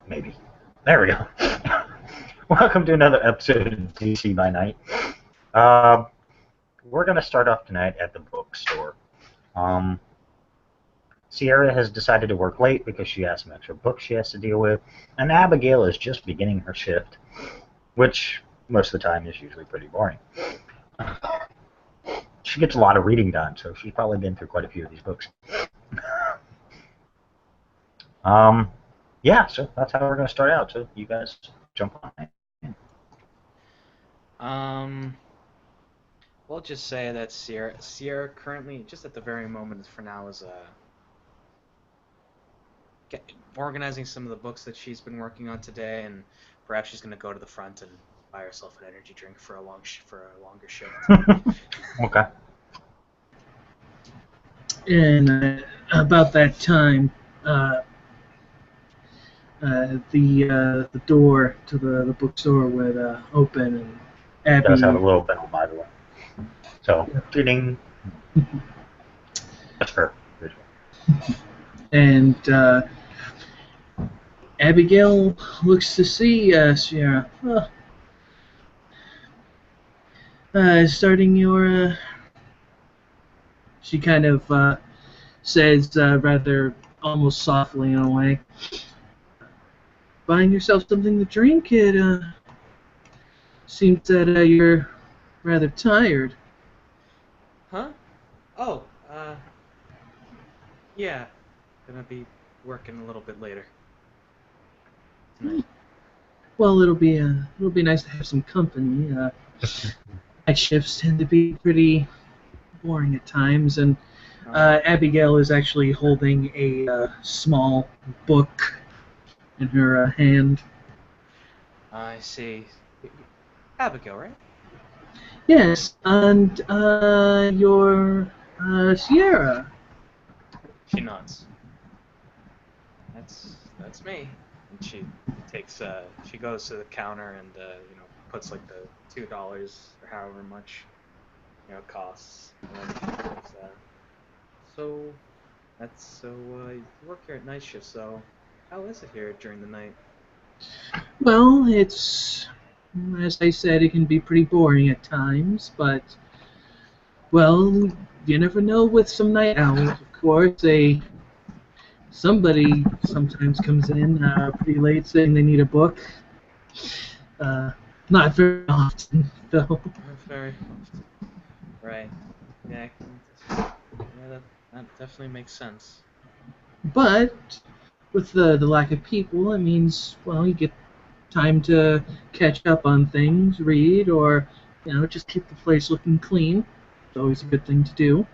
Maybe. There we go. Welcome to another episode of DC by Night. Uh, we're going to start off tonight at the bookstore. Um, Sierra has decided to work late because she has some extra books she has to deal with, and Abigail is just beginning her shift, which most of the time is usually pretty boring. She gets a lot of reading done, so she's probably been through quite a few of these books. Um, yeah, so that's how we're going to start out. So you guys jump on in. Um, we'll just say that Sierra currently, just at the very moment for now, is organizing some of the books that she's been working on today, and perhaps she's gonna go to the front and buy herself an energy drink for a longer shift. Okay. And about that time, the door to the bookstore would open, and It does Abby. have a little bell, by the way. So, ding. That's fair. And Abigail looks to see Sierra. Starting your. She kind of says, rather almost softly in a way, buying yourself something to drink. It seems that you're rather tired. Huh? Oh, yeah, gonna be working a little bit later tonight. Well, it'll be nice to have some company. Night shifts tend to be pretty boring at times, and Abigail is actually holding a small book in her hand. I see. Abigail, right? Yes, and your Sierra. She nods. That's me. And she goes to the counter and puts like the $2 or however much it costs. And then she goes, you work here at night shift, so how is it here during the night? Well, it's, as I said, it can be pretty boring at times, but well, you never know with some night owls. Of course, somebody sometimes comes in pretty late saying they need a book. Not very often, though. Very right. Yeah, that definitely makes sense. But with the lack of people, it means, well, you get time to catch up on things, read, or just keep the place looking clean. It's always a good thing to do.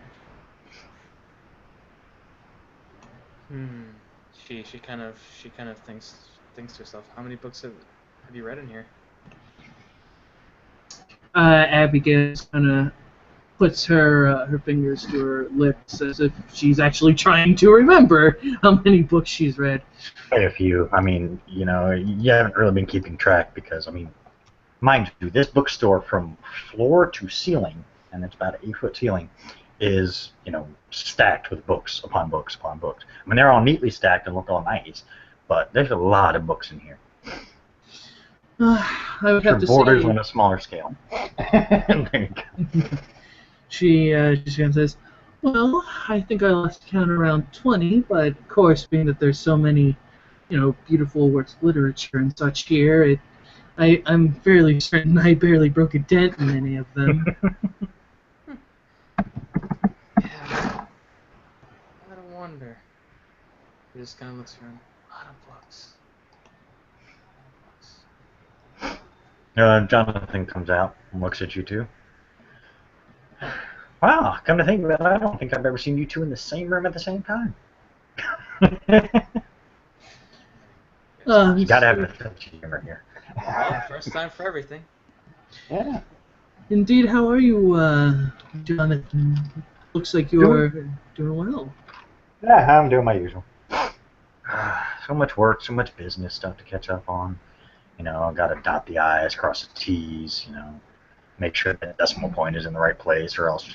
She kind of thinks to herself, how many books have you read in here? Abigail kind of puts her fingers to her lips as if she's actually trying to remember how many books she's read. Quite a few. I mean, you haven't really been keeping track because, mind you, this bookstore from floor to ceiling, and it's about an 8-foot ceiling, is, stacked with books upon books upon books. I mean, they're all neatly stacked and look all nice, but there's a lot of books in here. I would have to borders say, on a smaller scale. she just kind of says, well, I think I lost count around 20, but of course, being that there's so many, beautiful works of literature and such here, I'm fairly certain I barely broke a dent in any of them. Yeah, I don't wonder. He just kind of looks around. A lot of books. Jonathan comes out and looks at you two. Wow, come to think of it, I don't think I've ever seen you two in the same room at the same time. You gotta have a sense of humor here. Well, first time for everything. Yeah. Indeed, how are you, Jonathan? Looks like you're doing well. Yeah, I'm doing my usual. So much work, so much business stuff to catch up on. I've got to dot the I's, cross the T's, make sure that decimal point is in the right place, or else,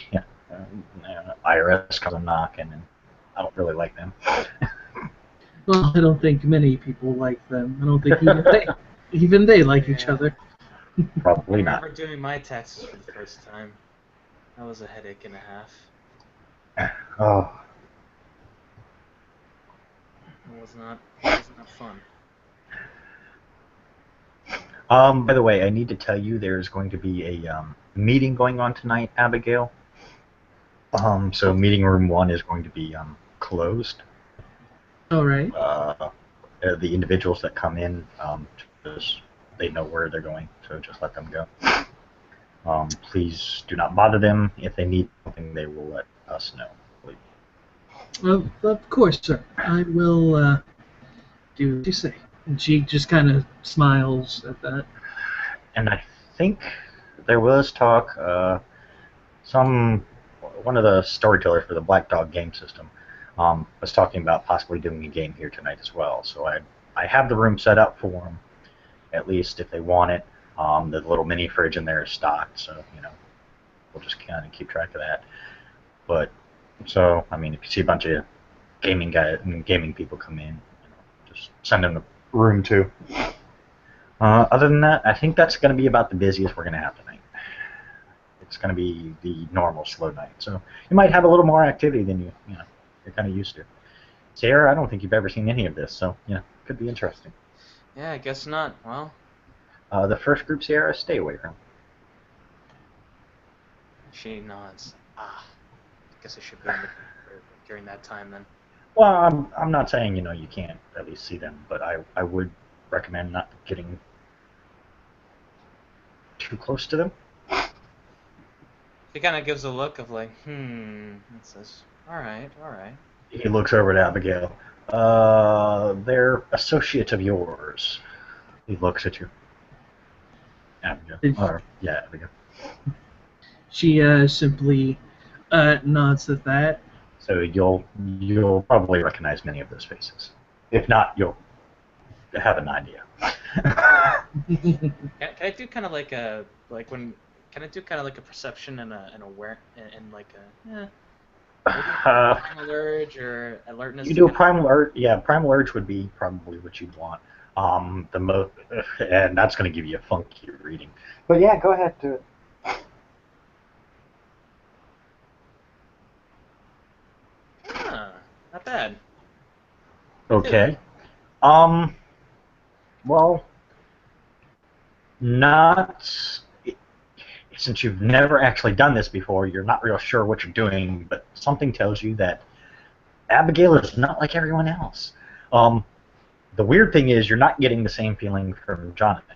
IRS comes knocking, and I don't really like them. Well, I don't think many people like them. I don't think even they like each Yeah. other. I Probably not. remember doing my taxes for the first time. That was a headache and a half. Oh, It was not fun. by the way, I need to tell you there's going to be a meeting going on tonight, Abigail. So meeting room 1 is going to be closed. All right. The individuals that come in, just they know where they're going, so just let them go. Please do not bother them. If they need something, they will let us know. Well, of course, sir. I will do what you say. And she just kind of smiles at that. And I think there was talk, one of the storytellers for the Black Dog game system was talking about possibly doing a game here tonight as well. So I have the room set up for them, at least if they want it. The little mini fridge in there is stocked, so we'll just kind of keep track of that. But so I mean, if you see a bunch of gaming people come in, just send them the room too. Other than that, I think that's going to be about the busiest we're going to have tonight. It's going to be the normal slow night, so you might have a little more activity than you're kind of used to. Sierra, I don't think you've ever seen any of this, so could be interesting. Yeah, I guess not. Well, The first group, Sierra, stay away from. she nods. I guess I should be in the during that time then. Well, I'm not saying you can't at least see them, but I would recommend not getting too close to them. She kind of gives a look of like, and says, all right. He looks over at Abigail. They're associates of yours. He looks at you. Abigail. Yeah, Abigail. She simply nods at that. So you'll probably recognize many of those faces. If not, you'll have an idea. Can I do kind of like can I do kind of like a perception and like a primal urge or alertness? You do a primal urge. Yeah, primal urge would be probably what you'd want. And that's going to give you a funky reading. But yeah, go ahead, do it. Not bad. Okay. Well, not since you've never actually done this before, you're not real sure what you're doing, but something tells you that Abigail is not like everyone else. The weird thing is you're not getting the same feeling from Jonathan.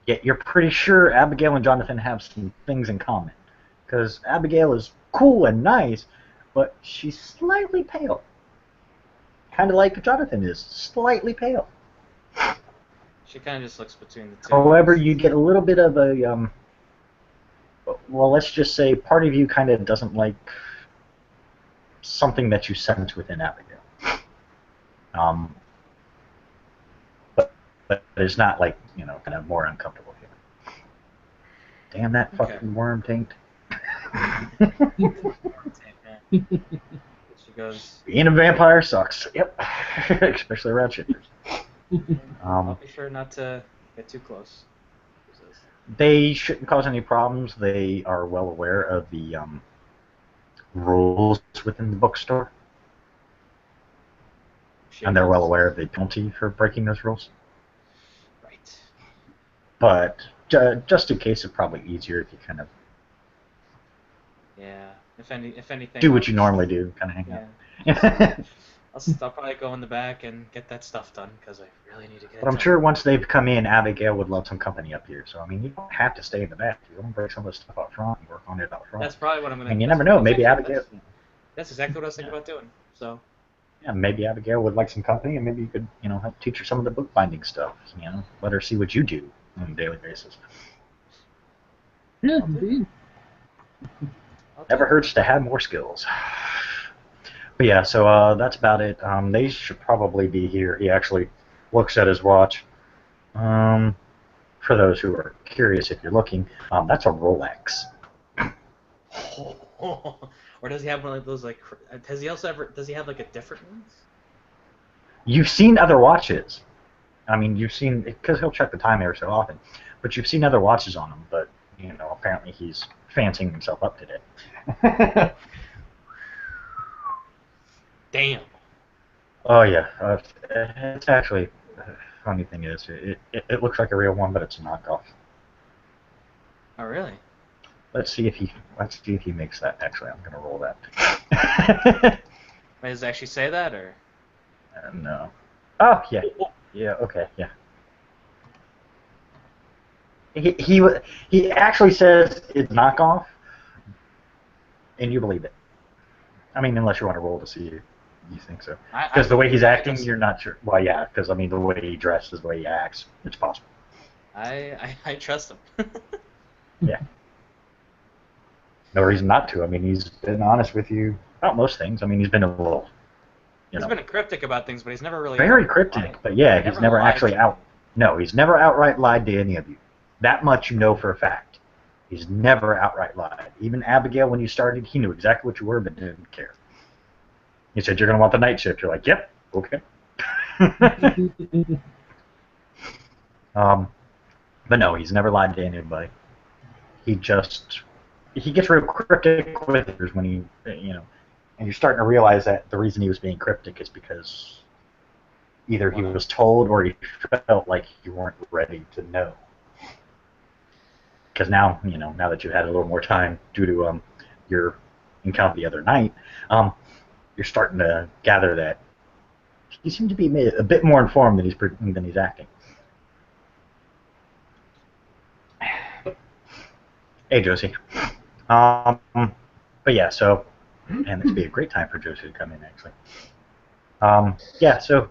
Yet you're pretty sure Abigail and Jonathan have some things in common. Because Abigail is cool and nice, but she's slightly pale. Kind of like Jonathan is, slightly pale. She kind of just looks between the two. However, you get a little bit of a, well, let's just say part of you kind of doesn't like something that you sense within Abigail. But it's not like, kind of more uncomfortable here. Damn that fucking worm taint. She goes, being a vampire sucks. Yep. Especially around shifters. I'll be sure not to get too close. They shouldn't cause any problems. They are well aware of the rules within the bookstore. And they're well aware of the penalty for breaking those rules. Right. But just in case, it's probably easier if you kind of if anything, do what you normally do, kind of hang out. I'll probably go in the back and get that stuff done because I really need to get it But I'm done. sure once they've come in, Abigail would love some company up here. So I mean, you don't have to stay in the back. You want to break some of the stuff up front and work on it up front. That's probably what I'm gonna. And you never know. Maybe Abigail. That's exactly what I was thinking about doing. So. Yeah, maybe Abigail would like some company, and maybe you could, help teach her some of the bookbinding stuff. Let her see what you do on a daily basis. Yeah, indeed. Never hurts to have more skills. But yeah, so that's about it. They should probably be here. He actually looks at his watch. For those who are curious, if you're looking, that's a Rolex. Or Or does he have one of those like? Has he also ever? Does he have like a different one? You've seen other watches. I mean, you've seen because he'll check the time every so often, but you've seen other watches on him. But apparently he's fancying himself up today. Damn. Oh yeah, it's actually. Funny thing is, it looks like a real one, but it's a knockoff. Oh really? Let's see if he makes that. Actually, I'm gonna roll that. Wait, does it actually say that or? No. Oh yeah, yeah. Okay, yeah. He actually says it's knockoff, and you believe it. I mean, unless you want to roll to see if you think so. Because the way he's acting, you're not sure. Well, yeah, because I mean, the way he dresses, the way he acts, it's possible. I trust him. Yeah. No reason not to. I mean, he's been honest with you about most things. I mean, he's been a little, He's been cryptic about things, but he's never really very cryptic. But yeah, he's never actually out. No, he's never outright lied to any of you. That much you know for a fact. He's never outright lied. Even Abigail, when you started, he knew exactly what you were, but didn't care. He said, "You're going to want the night shift." You're like, "Yep, okay." But no, he's never lied to anybody. He gets real cryptic with it when he, and you're starting to realize that the reason he was being cryptic is because either he was told or he felt like you weren't ready to know. Because now, now that you've had a little more time due to your encounter the other night, you're starting to gather that he seemed to be a bit more informed than he's acting. Hey, Josie. But yeah, so, and this would be a great time for Josie to come in, actually. Yeah, so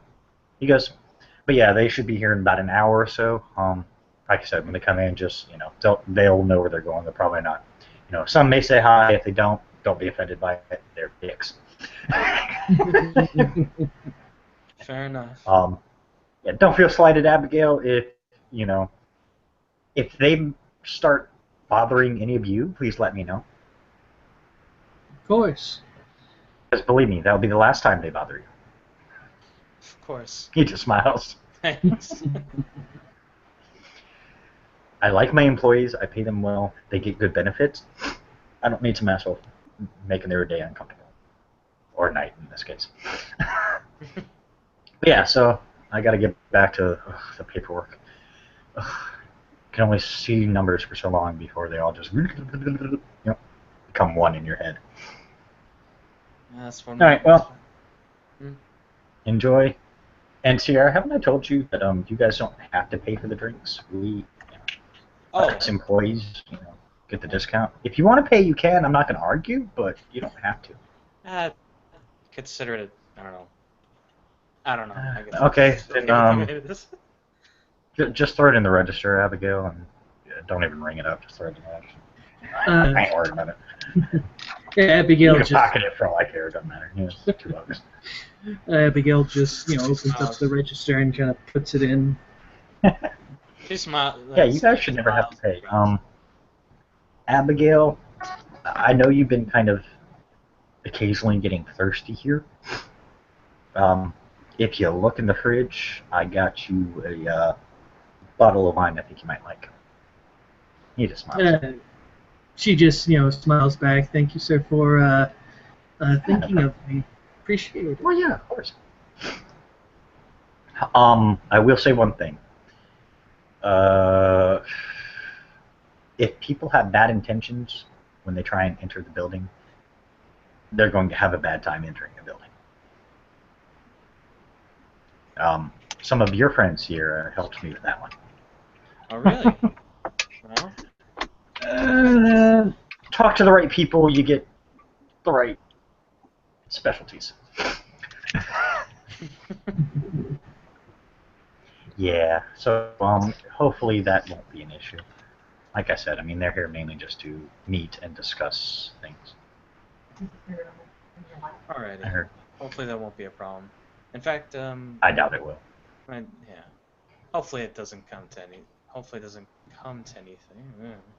he goes, but yeah, they should be here in about an hour or so. Like I said, when they come in, just, they'll know where they're going. They're probably not, some may say hi. If they don't be offended by it. They're dicks. Fair enough. Yeah, don't feel slighted, Abigail. If they start bothering any of you, please let me know. Of course. Because believe me, that'll be the last time they bother you. Of course. He just smiles. Thanks. I like my employees. I pay them well. They get good benefits. I don't need some asshole making their day uncomfortable. Or night, in this case. But yeah, so I got to get back to the paperwork. Can only see numbers for so long before they all just become one in your head. Yeah, that's one. All right, well, enjoy. And Sierra, haven't I told you that you guys don't have to pay for the drinks? We, us employees, get the discount. If you want to pay, you can. I'm not going to argue, but you don't have to. Consider it. I don't know. I guess okay, then just throw it in the register, Abigail, and don't even ring it up. Just throw it in the register. I ain't worried about it. Yeah, Abigail you can just pocket it for all I care. It doesn't matter. It's $2. Abigail just opens up the register and kind of puts it in. She smiles. Yeah, you guys should never have to pay. Abigail, I know you've been kind of occasionally getting thirsty here. If you look in the fridge, I got you a bottle of wine I think you might like. He just smiles. She just, smiles back. Thank you, sir, for thinking of me. Appreciate it. Well, yeah, of course. I will say one thing. If people have bad intentions when they try and enter the building, they're going to have a bad time entering the building. Some of your friends here helped me with that one. Oh, really? Well? Talk to the right people, you get the right specialties. Yeah, so hopefully that won't be an issue. Like I said, I mean, they're here mainly just to meet and discuss things. Alrighty. Hopefully that won't be a problem. In fact, I doubt it will. Yeah. Hopefully it doesn't come to anything.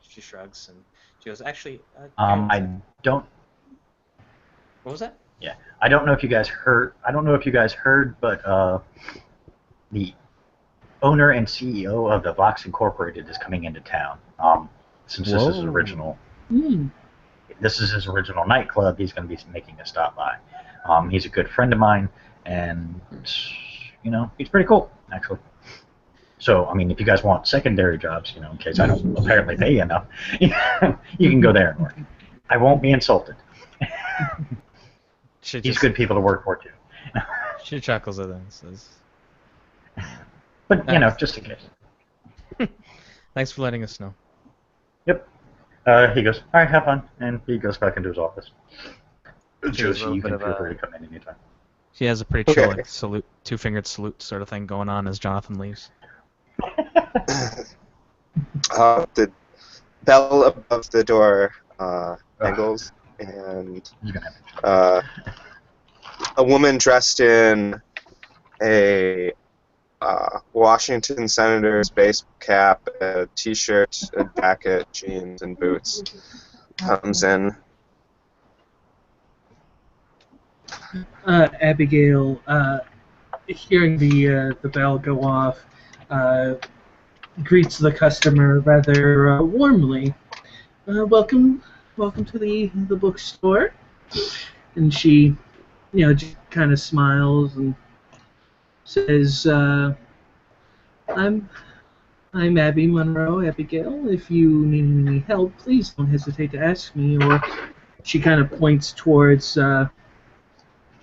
She shrugs and she goes, actually. I don't. What was that? Yeah, I don't know if you guys heard. I don't know if you guys heard, but the owner and CEO of the Vox Incorporated is coming into town. Since this is his Whoa. original, Hmm. this is his original nightclub, he's going to be making a stop by. He's a good friend of mine, and he's pretty cool actually. So, I mean, if you guys want secondary jobs, in case I don't apparently pay you enough, you can go there and work. I won't be insulted. He's good people to work for too. She chuckles at them. Says, But just in case. "Thanks for letting us know." Yep. He goes, all right, have fun, and he goes back into his office. Josie, you can feel free to come in anytime. She has a pretty chill, Okay. like, salute, two-fingered salute sort of thing going on as Jonathan leaves. The bell above the door angles, and He's gonna have it. a woman dressed in a Washington Senator's baseball cap, a t-shirt, a jacket, jeans, and boots comes in. Abigail, hearing the bell go off, greets the customer rather warmly. Welcome to the bookstore. And she, just kind of smiles and says, "I'm Abby Monroe, Abigail. If you need any help, please don't hesitate to ask me." Or she kind of points towards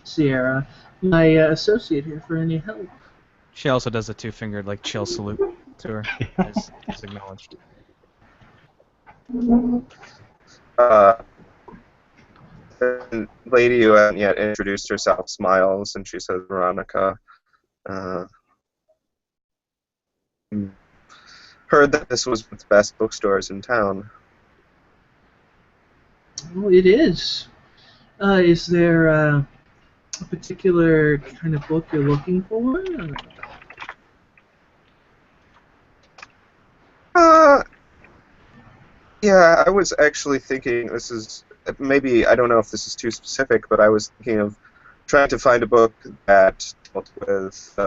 Sierra, my associate here, for any help. She also does a two-fingered, like, chill salute to her, as acknowledged. The lady who hadn't yet introduced herself smiles, and she says, "Veronica, heard that this was one of the best bookstores in town." Oh, it is. Is there a particular kind of book you're looking for? Yeah, I was actually thinking this is maybe, I don't know if this is too specific, but I was thinking of trying to find a book that dealt with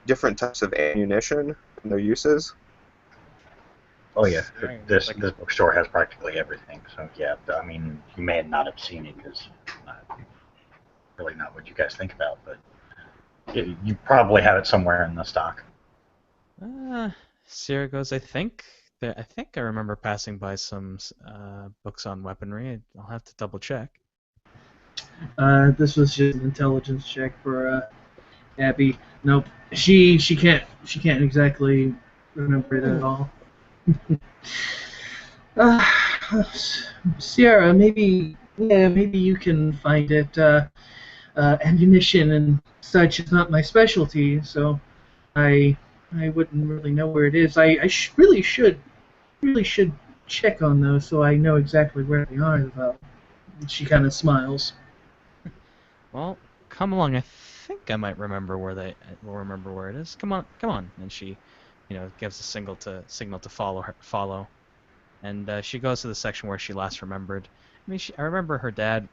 different types of ammunition and their uses. Oh yeah, Right. this bookstore has practically everything. So yeah, I mean, you may not have seen it because really not what you guys think about, but you probably have it somewhere in the stock. Sierra goes, I think I remember passing by some books on weaponry. I'll have to double check. This was just an intelligence check for Abby. Nope, she can't exactly remember it at all. Sierra, maybe you can find it. Ammunition and such is not my specialty, so I wouldn't really know where it is. I really should check on those so I know exactly where they are. Though. She kind of smiles. Well, come along. I think I might remember where it is. Come on. And she, gives a signal to follow. And she goes to the section where she last remembered. I mean, I remember her dad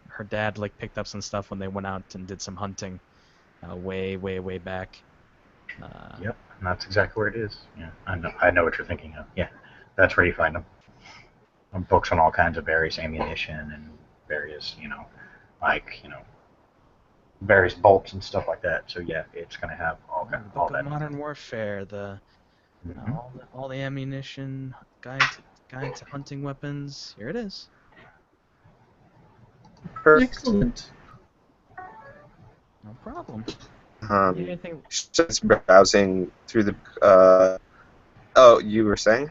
like picked up some stuff when they went out and did some hunting, way back. Yep, and that's exactly where it is. Yeah, I know what you're thinking of. Yeah, that's where you find them. Books on all kinds of various ammunition and various, various bolts and stuff like that. So yeah, it's gonna have all The all Book of that. Modern Warfare, Mhm. all the ammunition, guide to hunting weapons. Here it is. Perfect. Excellent. No problem. Um, Anything? she's browsing through the. Oh, you were saying?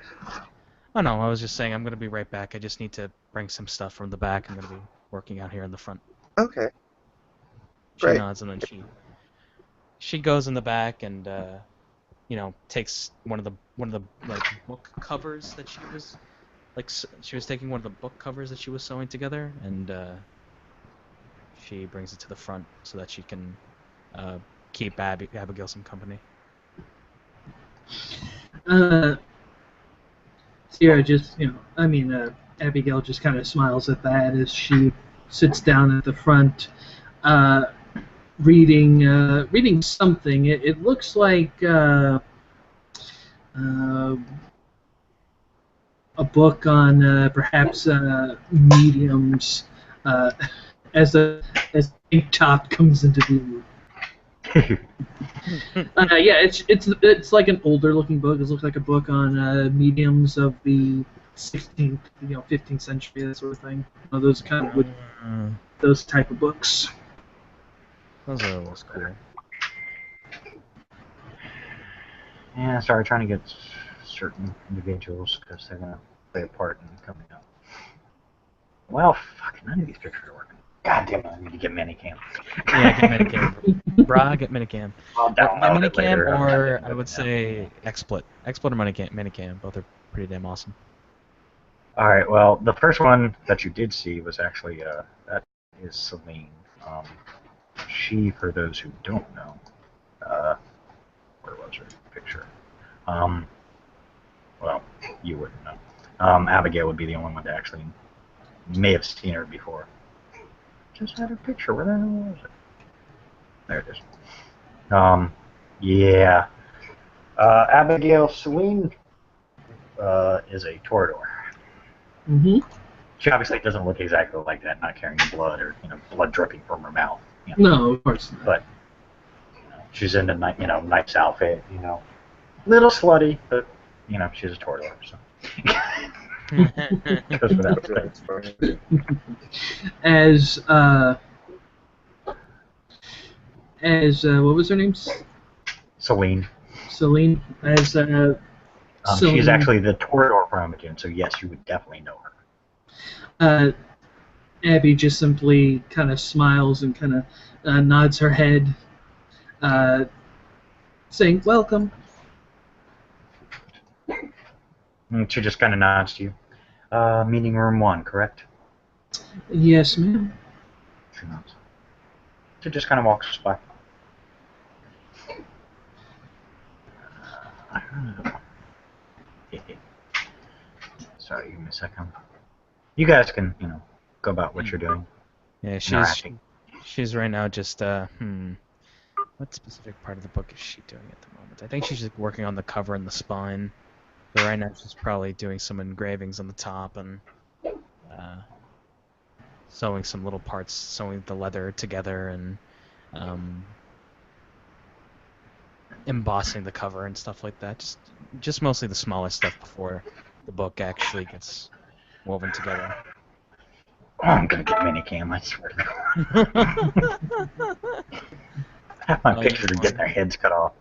Oh no, I was just saying I'm gonna be right back. I just need to bring some stuff from the back. I'm gonna be working out here in the front. Okay. She Great. nods and then she goes in the back and takes one of the like book covers that she was taking one of the book covers that she was sewing together, and she brings it to the front so that she can keep Abigail some company. Sierra just, Abigail just kind of smiles at that as she sits down at the front, reading something. It looks like a book on perhaps mediums, as the pink top comes into view. Yeah, it's like an older looking book. It looks like a book on mediums of the 16th, 15th century, that sort of thing. Those kind of those type of books. Those are always cool. Yeah, sorry, trying to get certain individuals because they're gonna play a part in coming up. Well, fuck, none of these pictures are working. God damn it, I need to get Minicam. Yeah, get Minicam. Brah, get Minicam. I'll Get download it Minicam, later. or I would say XSplit. XSplit or Minicam. Both are pretty damn awesome. Alright, well, the first one that you did see was actually, that is Celine. She, for those who don't know, where was her picture? Well, you wouldn't know. Abigail would be the only one that actually may have seen her before. Just had her picture. Where the hell was it? There it is. Yeah. Abigail Celine is a Toreador. Mm-hmm. She obviously doesn't look exactly like that, not carrying blood or blood dripping from her mouth. No, of course not. But she's in a nice outfit. Little slutty, but she's a Toreador. So. Goes without saying. As what was her name? Celine. Celine. As Celine. She's actually the Toreador from Imogen, so yes, you would definitely know her. Abby just simply kind of smiles and kind of nods her head, saying, "Welcome." And she just kind of nods to you. Meeting room 1, correct? Yes, ma'am. She nods. She just kind of walks by. Sorry, give me a second. You guys can, go about what you're doing. Yeah, she's right now just what specific part of the book is she doing at the moment? I think she's just working on the cover and the spine. But right now she's probably doing some engravings on the top and sewing some little parts, sewing the leather together and embossing the cover and stuff like that. Just mostly the smaller stuff before the book actually gets woven together. Oh, I'm gonna get Minicam, I swear to God. Half my pictures are getting their heads cut off.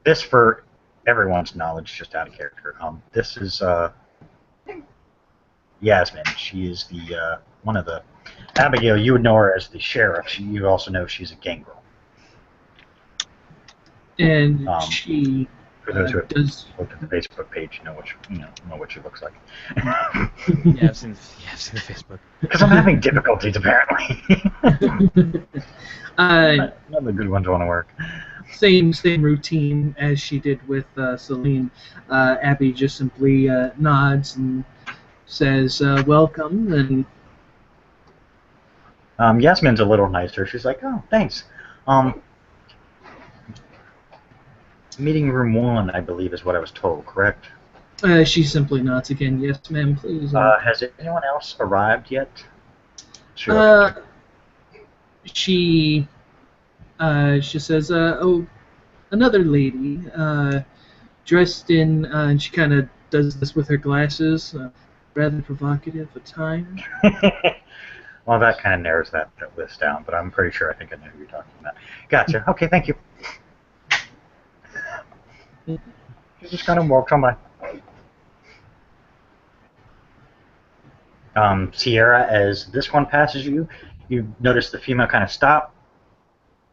This, for everyone's knowledge, just out of character. This is Yasmin. She is the one of the Abigail. You would know her as the sheriff. You also know she's a gangrel. And she for those who have does. looked at the Facebook page, know what she looks like. Yeah, I've seen the Facebook. Because I'm having difficulties apparently. None of the good ones want to work. Same routine as she did with Celine. Abby just simply nods and says, "Welcome." And Yasmin's a little nicer. She's like, "Oh, thanks." Meeting room 1, I believe, is what I was told. Correct? She simply nods again. "Yes, ma'am, please." Has anyone else arrived yet? Sure. She says, "Oh, another lady, dressed in," and she kind of does this with her glasses, rather provocative at times. Well, that kind of narrows that list down, but I'm pretty sure I think I know who you're talking about. Gotcha. Okay, thank you. She just kind of walks on by. Sierra, as this one passes you, you notice the female kind of stop,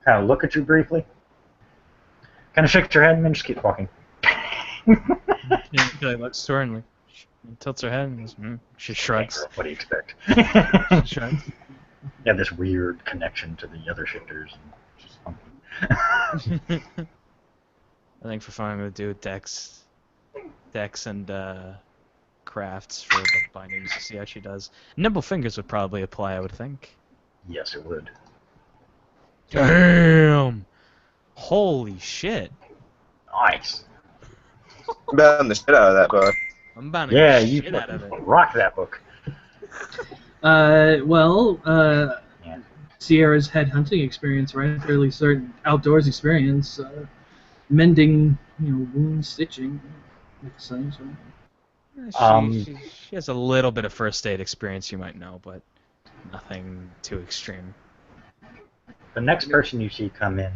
kind of look at you briefly, kind of shakes her head, and then just keeps walking. She looks to her and tilts her head and goes, she shrugs. What do you expect? She shrugs. You have this weird connection to the other shifters. I think for fun I'm gonna do Dex and crafts for book bindings to see how she does. Nimble fingers would probably apply, I would think. Yes, it would. Damn! Holy shit! Nice. I'm bound the shit out of that book. I'm bound to Yeah, get you shit out of it. rock that book. Yeah. Sierra's had hunting experience, right? Fairly certain outdoors experience, mending, wounds, stitching, makes sense. Right? She has a little bit of first aid experience, you might know, but nothing too extreme. The next person you see come in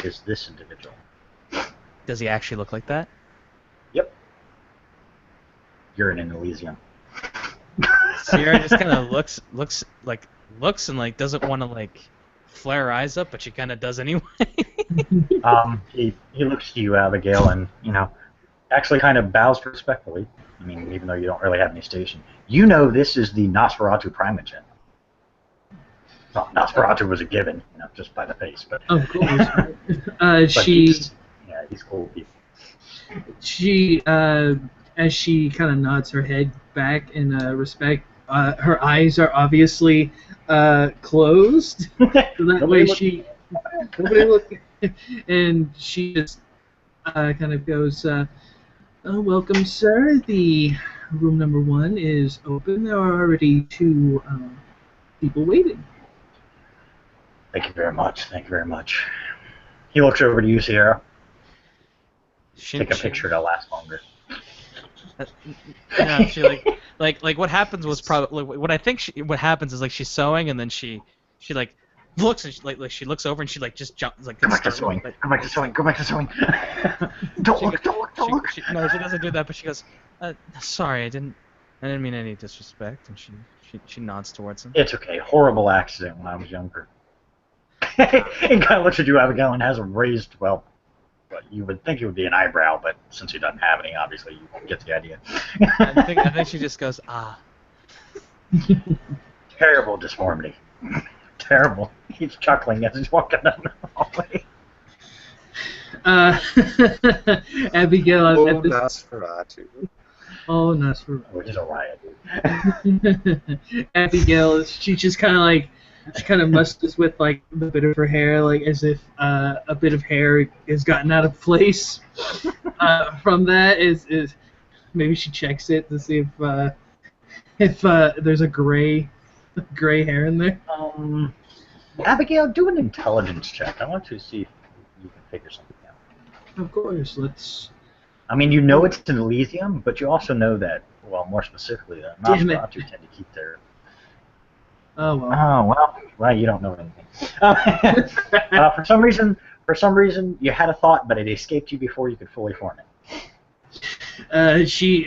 is this individual. Does he actually look like that? Yep. You're in Elysium. Sierra just kind of looks and like doesn't want to like flare her eyes up, but she kind of does anyway. He looks to you, Abigail, and actually kind of bows respectfully. I mean, even though you don't really have any station, you know this is the Nosferatu Primogen. Well, Nosferatu was a given, just by the face, but. Of course. But he's cool with you. She, as she kind of nods her head back in respect, her eyes are obviously closed. So that way she, nobody look, and she just kind of goes, "Oh, welcome, sir. The room number 1 is open. There are already 2 people waiting." Thank you very much. Thank you very much. He looks over to you, Sierra. Take a picture to last longer. No, she like what happens was probably what I think what happens is like she's sewing and then she like looks and she looks over and she like just jumps like Go back to sewing. Go back to sewing. Go back to sewing. Don't look. No, she doesn't do that, but she goes, "Sorry, I didn't mean any disrespect." And she nods towards him. It's okay. Horrible accident when I was younger. And kind of looks at you, Abigail, and has a raised, well, you would think it would be an eyebrow, but since he doesn't have any, obviously you get the idea. I think she just goes, "Ah." Terrible disformity. Terrible. He's chuckling as he's walking down the hallway. Abigail, Oh, Nosferatu. Oh, Nosferatu. Which is a riot, dude. Abigail, she just kind of like, she kind of musters with like the bit of her hair, like as if a bit of hair has gotten out of place. From that is maybe she checks it to see if there's a gray hair in there. Abigail, do an intelligence check. I want to see if you can figure something out. Of course, let's. I mean, you know it's an Elysium, but you also know that, well, more specifically, that Nosferatu tend to keep their. Oh well. Oh well, you don't know anything. For some reason, you had a thought, but it escaped you before you could fully form it.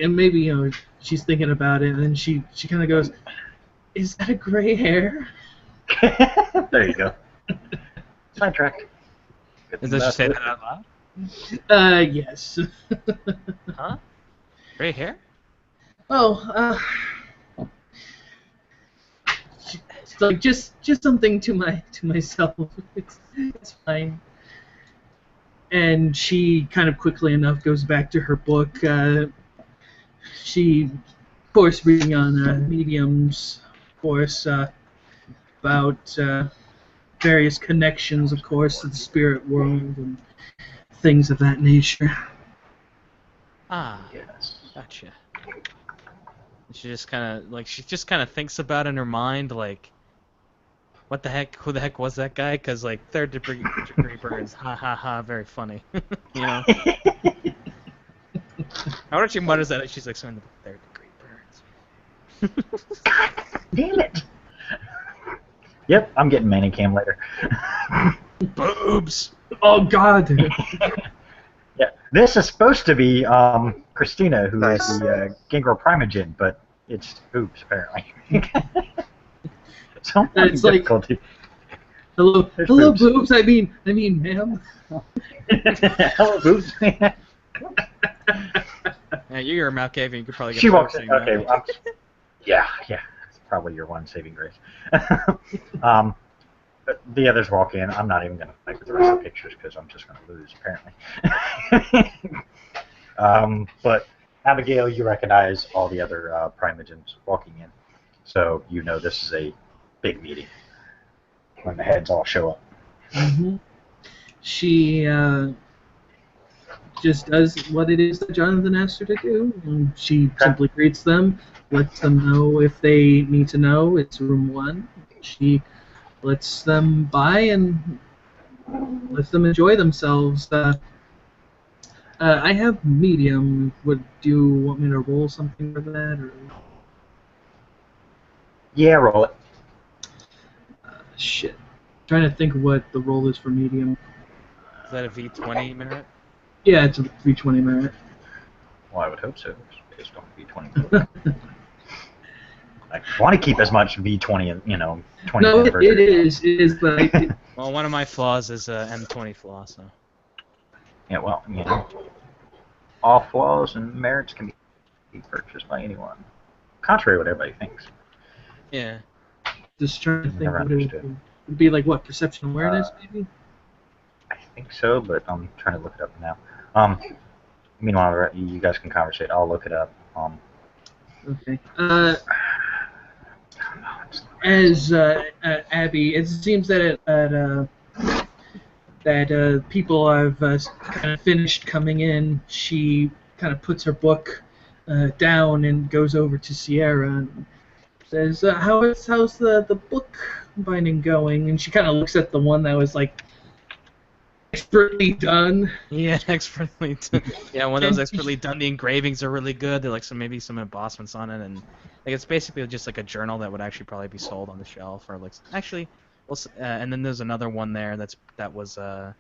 Maybe she's thinking about it, and then she kind of goes, "Is that a gray hair?" There you go. Sidetracked. Does she say that out loud? Yes. Huh? Gray hair? Oh, it's like just something to myself. It's fine. And she kind of quickly enough goes back to her book. She, of course, reading on mediums, of course, about various connections, of course, to the spirit world and things of that nature. Ah, Yes. gotcha. She just kind of thinks about it in her mind, like, what the heck? Who the heck was that guy? Because like third degree burns, ha ha ha, very funny, you know. I wonder if she mutters that. She's like, so in the third degree burns. Damn it. Yep, I'm getting Manicam later. Boobs. Oh God. Yeah, this is supposed to be Christina, who Nice. is the Gangrel Primogen, but it's boobs apparently. So It's like- difficulty. Hello, There's hello, boobs. boobs. I mean, ma'am. Hello, boobs. Yeah, you're a Malkavian. You could probably get. She a walks boobs in. thing, Okay, right? yeah. It's probably your one saving grace. But the others walk in. I'm not even going to play with the rest of the pictures because I'm just going to lose, apparently. But Abigail, you recognize all the other Primogens walking in, so you know this is a big meeting when the heads all show up. Hmm. She just does what it is that Jonathan asked her to do, and she simply greets them, lets them know if they need to know. It's room 1. She lets them by and lets them enjoy themselves. I have medium. Do you want me to roll something for that, or Yeah, roll it. shit? Trying to think what the roll is for medium. Is that a V20 merit? Yeah, it's a 320 merit. Well, I would hope so. It's based on V20. I want to keep as much V20, 20th No, it anniversary. is, but Well, one of my flaws is a M20 flaw, so. Yeah, well, all flaws and merits can be purchased by anyone. Contrary to what everybody thinks. Yeah. just trying to think Never what it understood. would be like. What, perception awareness, maybe? I think so, but I'm trying to look it up now. Meanwhile, you guys can conversate. I'll look it up. Okay. As Abby, it seems that people have kind of finished coming in. She kind of puts her book down and goes over to Sierra and says, how's the book binding going?" And she kind of looks at the one that was like expertly done. Yeah, expertly done. Yeah, one of those expertly done. The engravings are really good. They're like maybe some embossments on it, and like it's basically just like a journal that would actually probably be sold on the shelf, or like actually, well, and then there's another one there that was the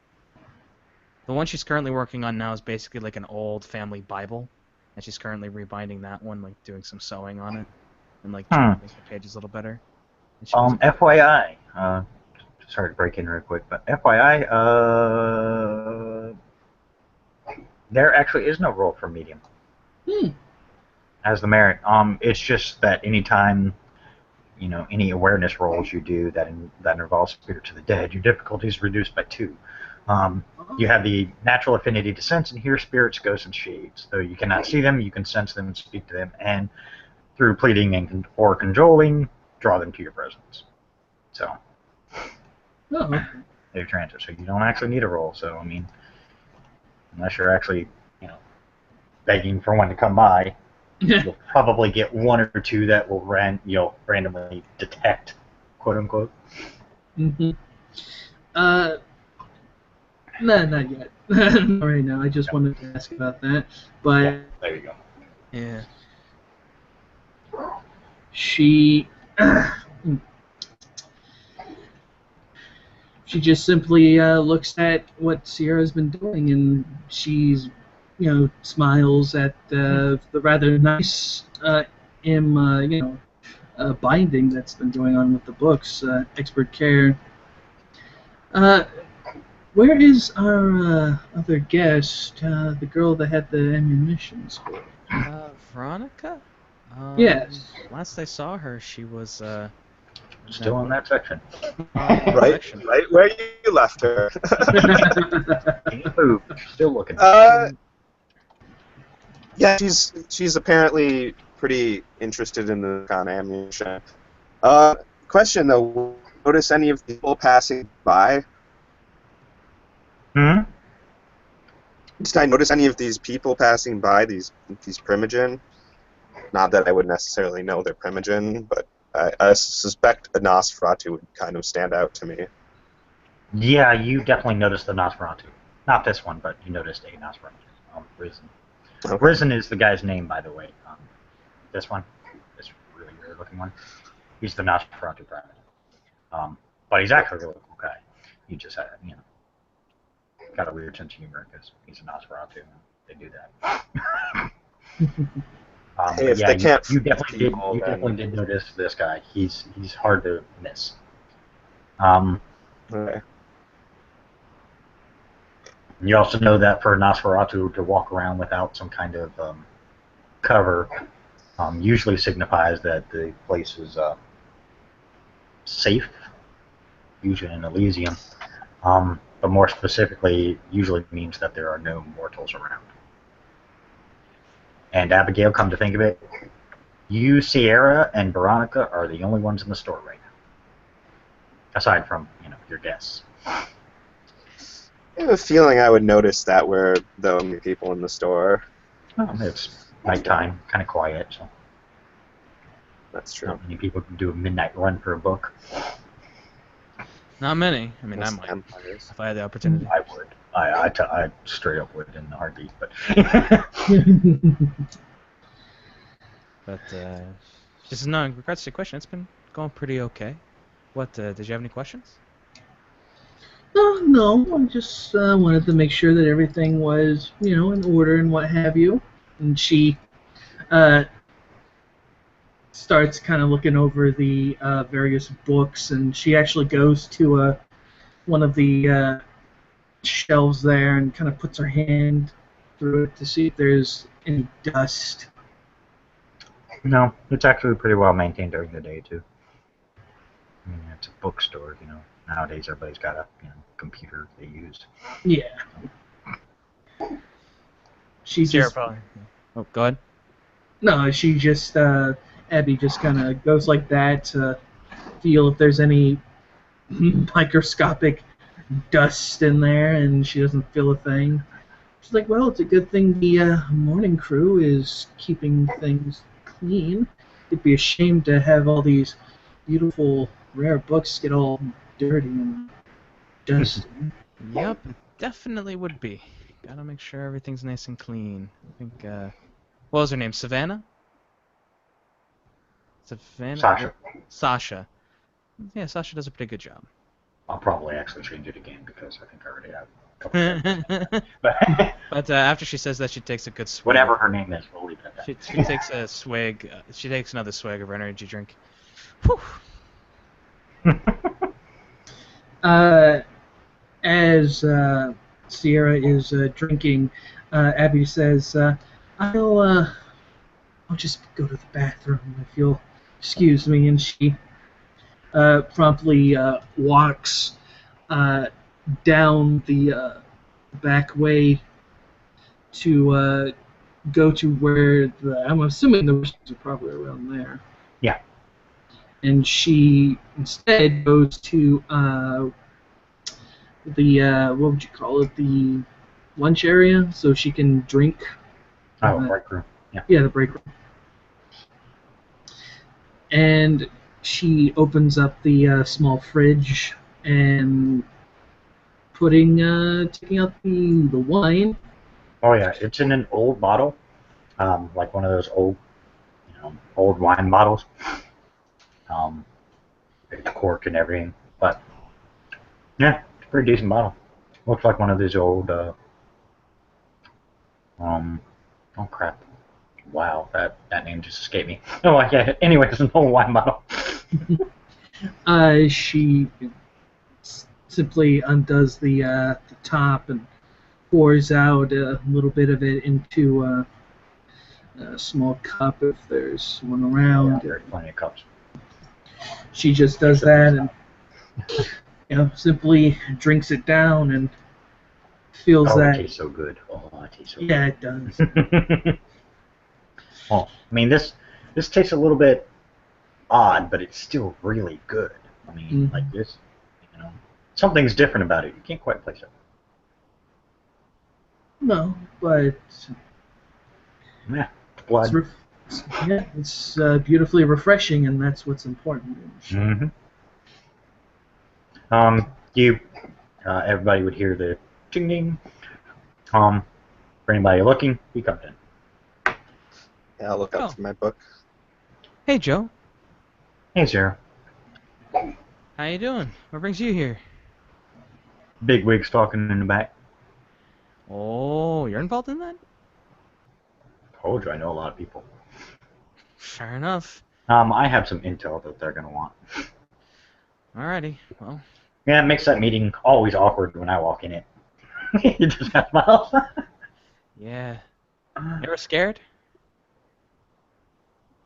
one she's currently working on now is basically like an old family Bible, and she's currently rebinding that one, like doing some sewing on it, and like trying to make the pages a little better. And she goes, FYI, sorry to break in real quick, but FYI, there actually is no role for medium as the merit. It's just that anytime, any awareness rolls you do that involves spirits of the dead, your difficulty is reduced by 2. You have the natural affinity to sense and hear spirits, ghosts, and shades. Though you cannot see them, you can sense them and speak to them, and through pleading or cajoling, draw them to your presence. So. Oh, okay. They're transit, so you don't actually need a roll. So unless you're actually, begging for one to come by, you'll probably get 1 or 2 that will randomly detect, quote unquote. Mm-hmm. No, not yet. Not right now. I just wanted to ask about that. But Yeah, there you go. yeah. she just simply looks at what Sierra's been doing, and she's, smiles at the rather nice binding that's been going on with the books, expert care. Where is our other guest, the girl that had the ammunition store? Veronica? Yes. Last I saw her, she was Still in that section. Right where you left her. Ain't moved. Still looking. Yeah, she's apparently pretty interested in the kind of ammunition. Question though, notice any of the people passing by? Hmm? Did I notice any of these people passing by, these Primogen? Not that I would necessarily know they're Primogen, but I suspect a Nosferatu would kind of stand out to me. Yeah, you definitely noticed the Nosferatu. Not this one, but you noticed a Nosferatu. Risen. Okay. Risen is the guy's name, by the way. This one, this really weird looking one, he's the Nosferatu Prime. But he's actually a really cool guy. He just had, got a weird sense of humor because he's a Nosferatu. They do that. Hey, if they can't you fool definitely did. people, You then- definitely did notice this guy. He's hard to miss. Okay. You also know that for a Nosferatu to walk around without some kind of cover usually signifies that the place is safe, usually in Elysium. But more specifically, usually means that there are no mortals around. And Abigail, come to think of it, you, Sierra, and Veronica are the only ones in the store right now. Aside from, your guests. I have a feeling I would notice that where the only people in the store. It's nighttime, kind of quiet, so That's true. not many people can do a midnight run for a book. Not many. I mean, I Most might vampires. if I had the opportunity. I would. I straight up would in a heartbeat, but But she says, no, in regards to your question, it's been going pretty okay. What, did you have any questions? No, I just wanted to make sure that everything was, in order and what have you. And she starts kind of looking over the various books, and she actually goes to one of the shelves there and kind of puts her hand through it to see if there's any dust. no, it's actually pretty well maintained during the day too. I mean, it's a bookstore, Nowadays everybody's got a computer they use. Yeah. She Sierra just probably. Oh, go ahead. no, she just Abby just kind of goes like that to feel if there's any microscopic dust in there, and she doesn't feel a thing. She's like, well, it's a good thing the morning crew is keeping things clean. It'd be a shame to have all these beautiful, rare books get all dirty and dusty. Yep, it definitely would be. Gotta make sure everything's nice and clean. I think, what was her name? Savannah? Savannah? Sasha. Sasha. Yeah, Sasha does a pretty good job. I'll probably actually change it again because I think I already have a couple of But But after she says that, she takes a good swig. whatever her name is, we'll leave it at that. She takes a swig. She takes another swig of her energy drink. Whew. As Sierra is drinking, Abby says, I'll just go to the bathroom if you'll excuse me. And she promptly walks down the back way to go to where I'm assuming the restrooms are probably around there. Yeah. And she instead goes to the what would you call it? The lunch area, so she can drink. Break room. Yeah, the break room. And she opens up the small fridge and taking out the wine. Oh yeah, it's in an old bottle, like one of those old wine bottles. It's cork and everything, but yeah, it's a pretty decent bottle. Looks like one of these old. Oh crap! Wow, that name just escaped me. Oh yeah. Anyway, it's an old wine bottle. She simply undoes the top and pours out a little bit of it into a small cup if there's one around. There's plenty of cups. She just does that and simply drinks it down and feels Oh, that. it tastes so good. Oh, it tastes so Yeah, it does. good. Well, I mean, this tastes a little bit odd, but it's still really good. I mean, like this, something's different about it. You can't quite place it. No, but Yeah, blood. it's beautifully refreshing, and that's what's important. Mm-hmm. Everybody would hear the ding ding. For anybody looking, he comes in. Yeah, I'll look up for my book. Hey, Joe. Hey, Sarah. How you doing? What brings you here? Big wigs talking in the back. Oh, you're involved in that? Told you, I know a lot of people. Fair enough. I have some intel that they're gonna want. Alrighty, well. Yeah, it makes that meeting always awkward when I walk in it. You just got smiles. Yeah. You ever scared?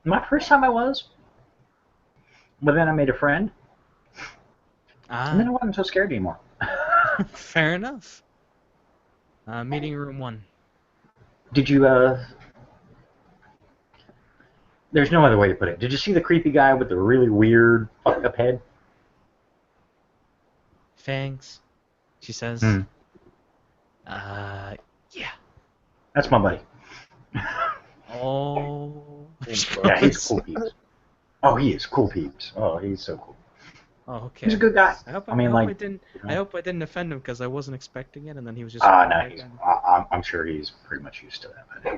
My first time I was. But then I made a friend. And then I wasn't so scared anymore. Fair enough. Meeting room 1. Did you There's no other way to put it. Did you see the creepy guy with the really weird fucked up head? Fangs, she says. Hmm. Yeah. That's my buddy. Oh. Yeah, he's cool peeps. Oh, he is cool peeps. Oh, he's so cool. Oh, okay. He's a good guy. I hope I mean, I like, didn't. you know. I hope I didn't offend him because I wasn't expecting it, and then he was just. No, I'm sure he's pretty much used to that. But...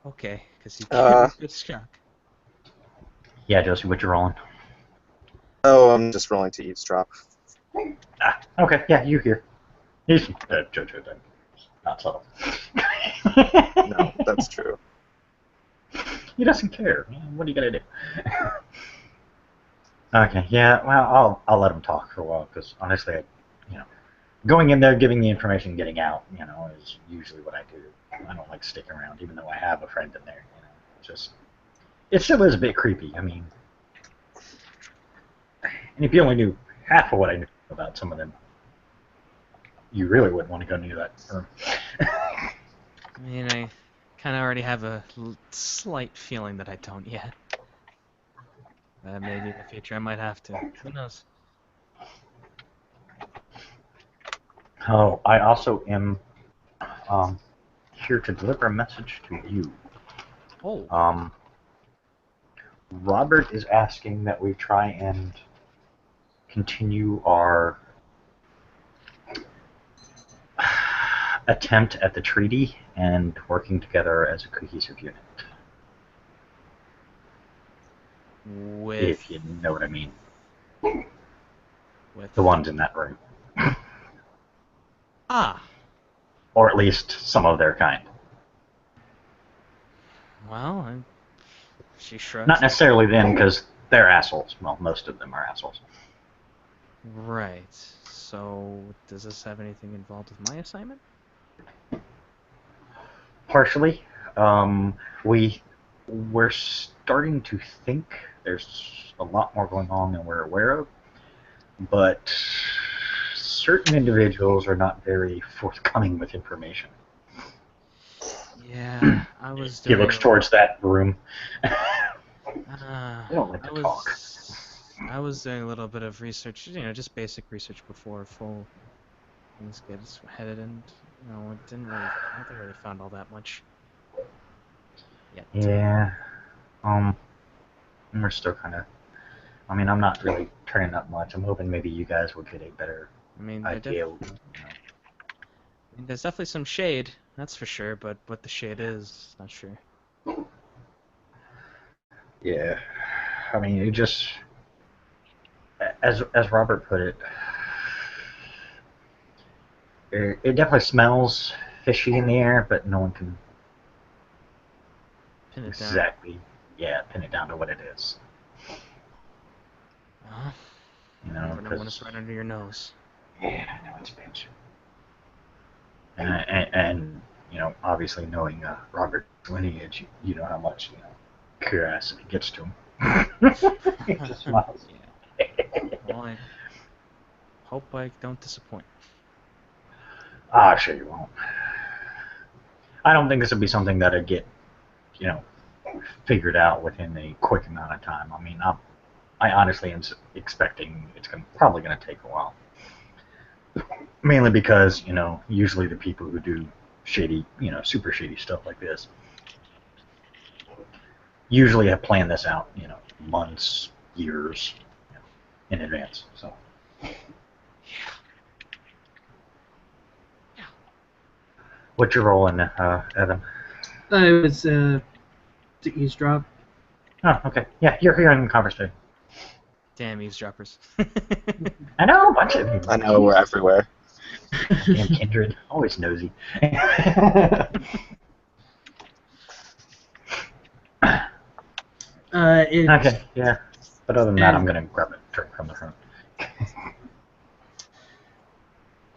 Okay, because he gave me a good shock. Yeah, Josie, what you rolling? Oh, I'm just rolling to eavesdrop. Okay, yeah, you hear. He's Jojo then. Not subtle. No, that's true. He doesn't care. What are you gonna do? Okay, yeah. Well, I'll let him talk for a while because honestly, going in there, giving the information, getting out, is usually what I do. I don't like sticking around, even though I have a friend in there. It still is a bit creepy. I mean, and if you only knew half of what I knew about some of them, you really wouldn't want to go near that room. I mean, I kind of already have a slight feeling that I don't yet. Maybe in the future I might have to. Who knows? Oh, I also am here to deliver a message to you. Oh. Robert is asking that we try and continue our attempt at the treaty and working together as a cohesive unit. If you know what I mean. With the ones in that room. Ah. Or at least some of their kind. Well, she shrugs. Not necessarily them, because they're assholes. Well, most of them are assholes. Right. So, does this have anything involved with my assignment? Partially. We're starting to think there's a lot more going on than we're aware of, but certain individuals are not very forthcoming with information. Yeah, I was He doing... looks towards that room. They don't like to talk. I was doing a little bit of research, just basic research before full things get headed, and I don't think I really found all that much yet. Yeah. We're still kind of. I mean, I'm not really turning up much. I'm hoping maybe you guys will get a better idea. There's definitely some shade, that's for sure, but what the shade is, not sure. Yeah. I mean, it just. As Robert put it, it definitely smells fishy in the air, but no one can pin it down. Exactly. Yeah, pin it down to what it is. You never know when it's right under your nose. Yeah, I know it's pinch. And obviously knowing Robert's lineage, you know how much curiosity gets to him. He just smiles. Yeah. Well, I hope I don't disappoint. Sure you won't. I don't think this would be something that'd get, figured out within a quick amount of time. I mean, I honestly am expecting it's probably going to take a while. Mainly because, usually the people who do shady, super shady stuff like this usually have planned this out, months, years in advance. So. Yeah. What's your role in, Evan? I was to eavesdrop. Oh, okay. Yeah, you're hearing the conversation. Damn eavesdroppers. I know, a bunch of you. I know, we're everywhere. Damn kindred. Always nosy. Okay, yeah. But other than that, I'm going to grab a drink from the front.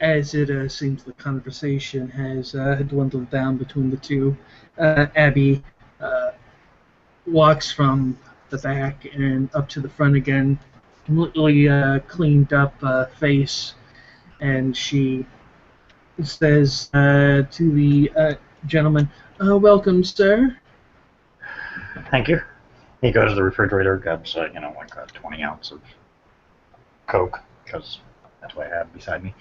As it seems the conversation has dwindled down between the two, Abby walks from the back and up to the front again, completely cleaned up face, and she says to the gentleman, "Welcome, sir." Thank you. He goes to the refrigerator, grabs, like a 20 ounce of Coke, because that's what I have beside me.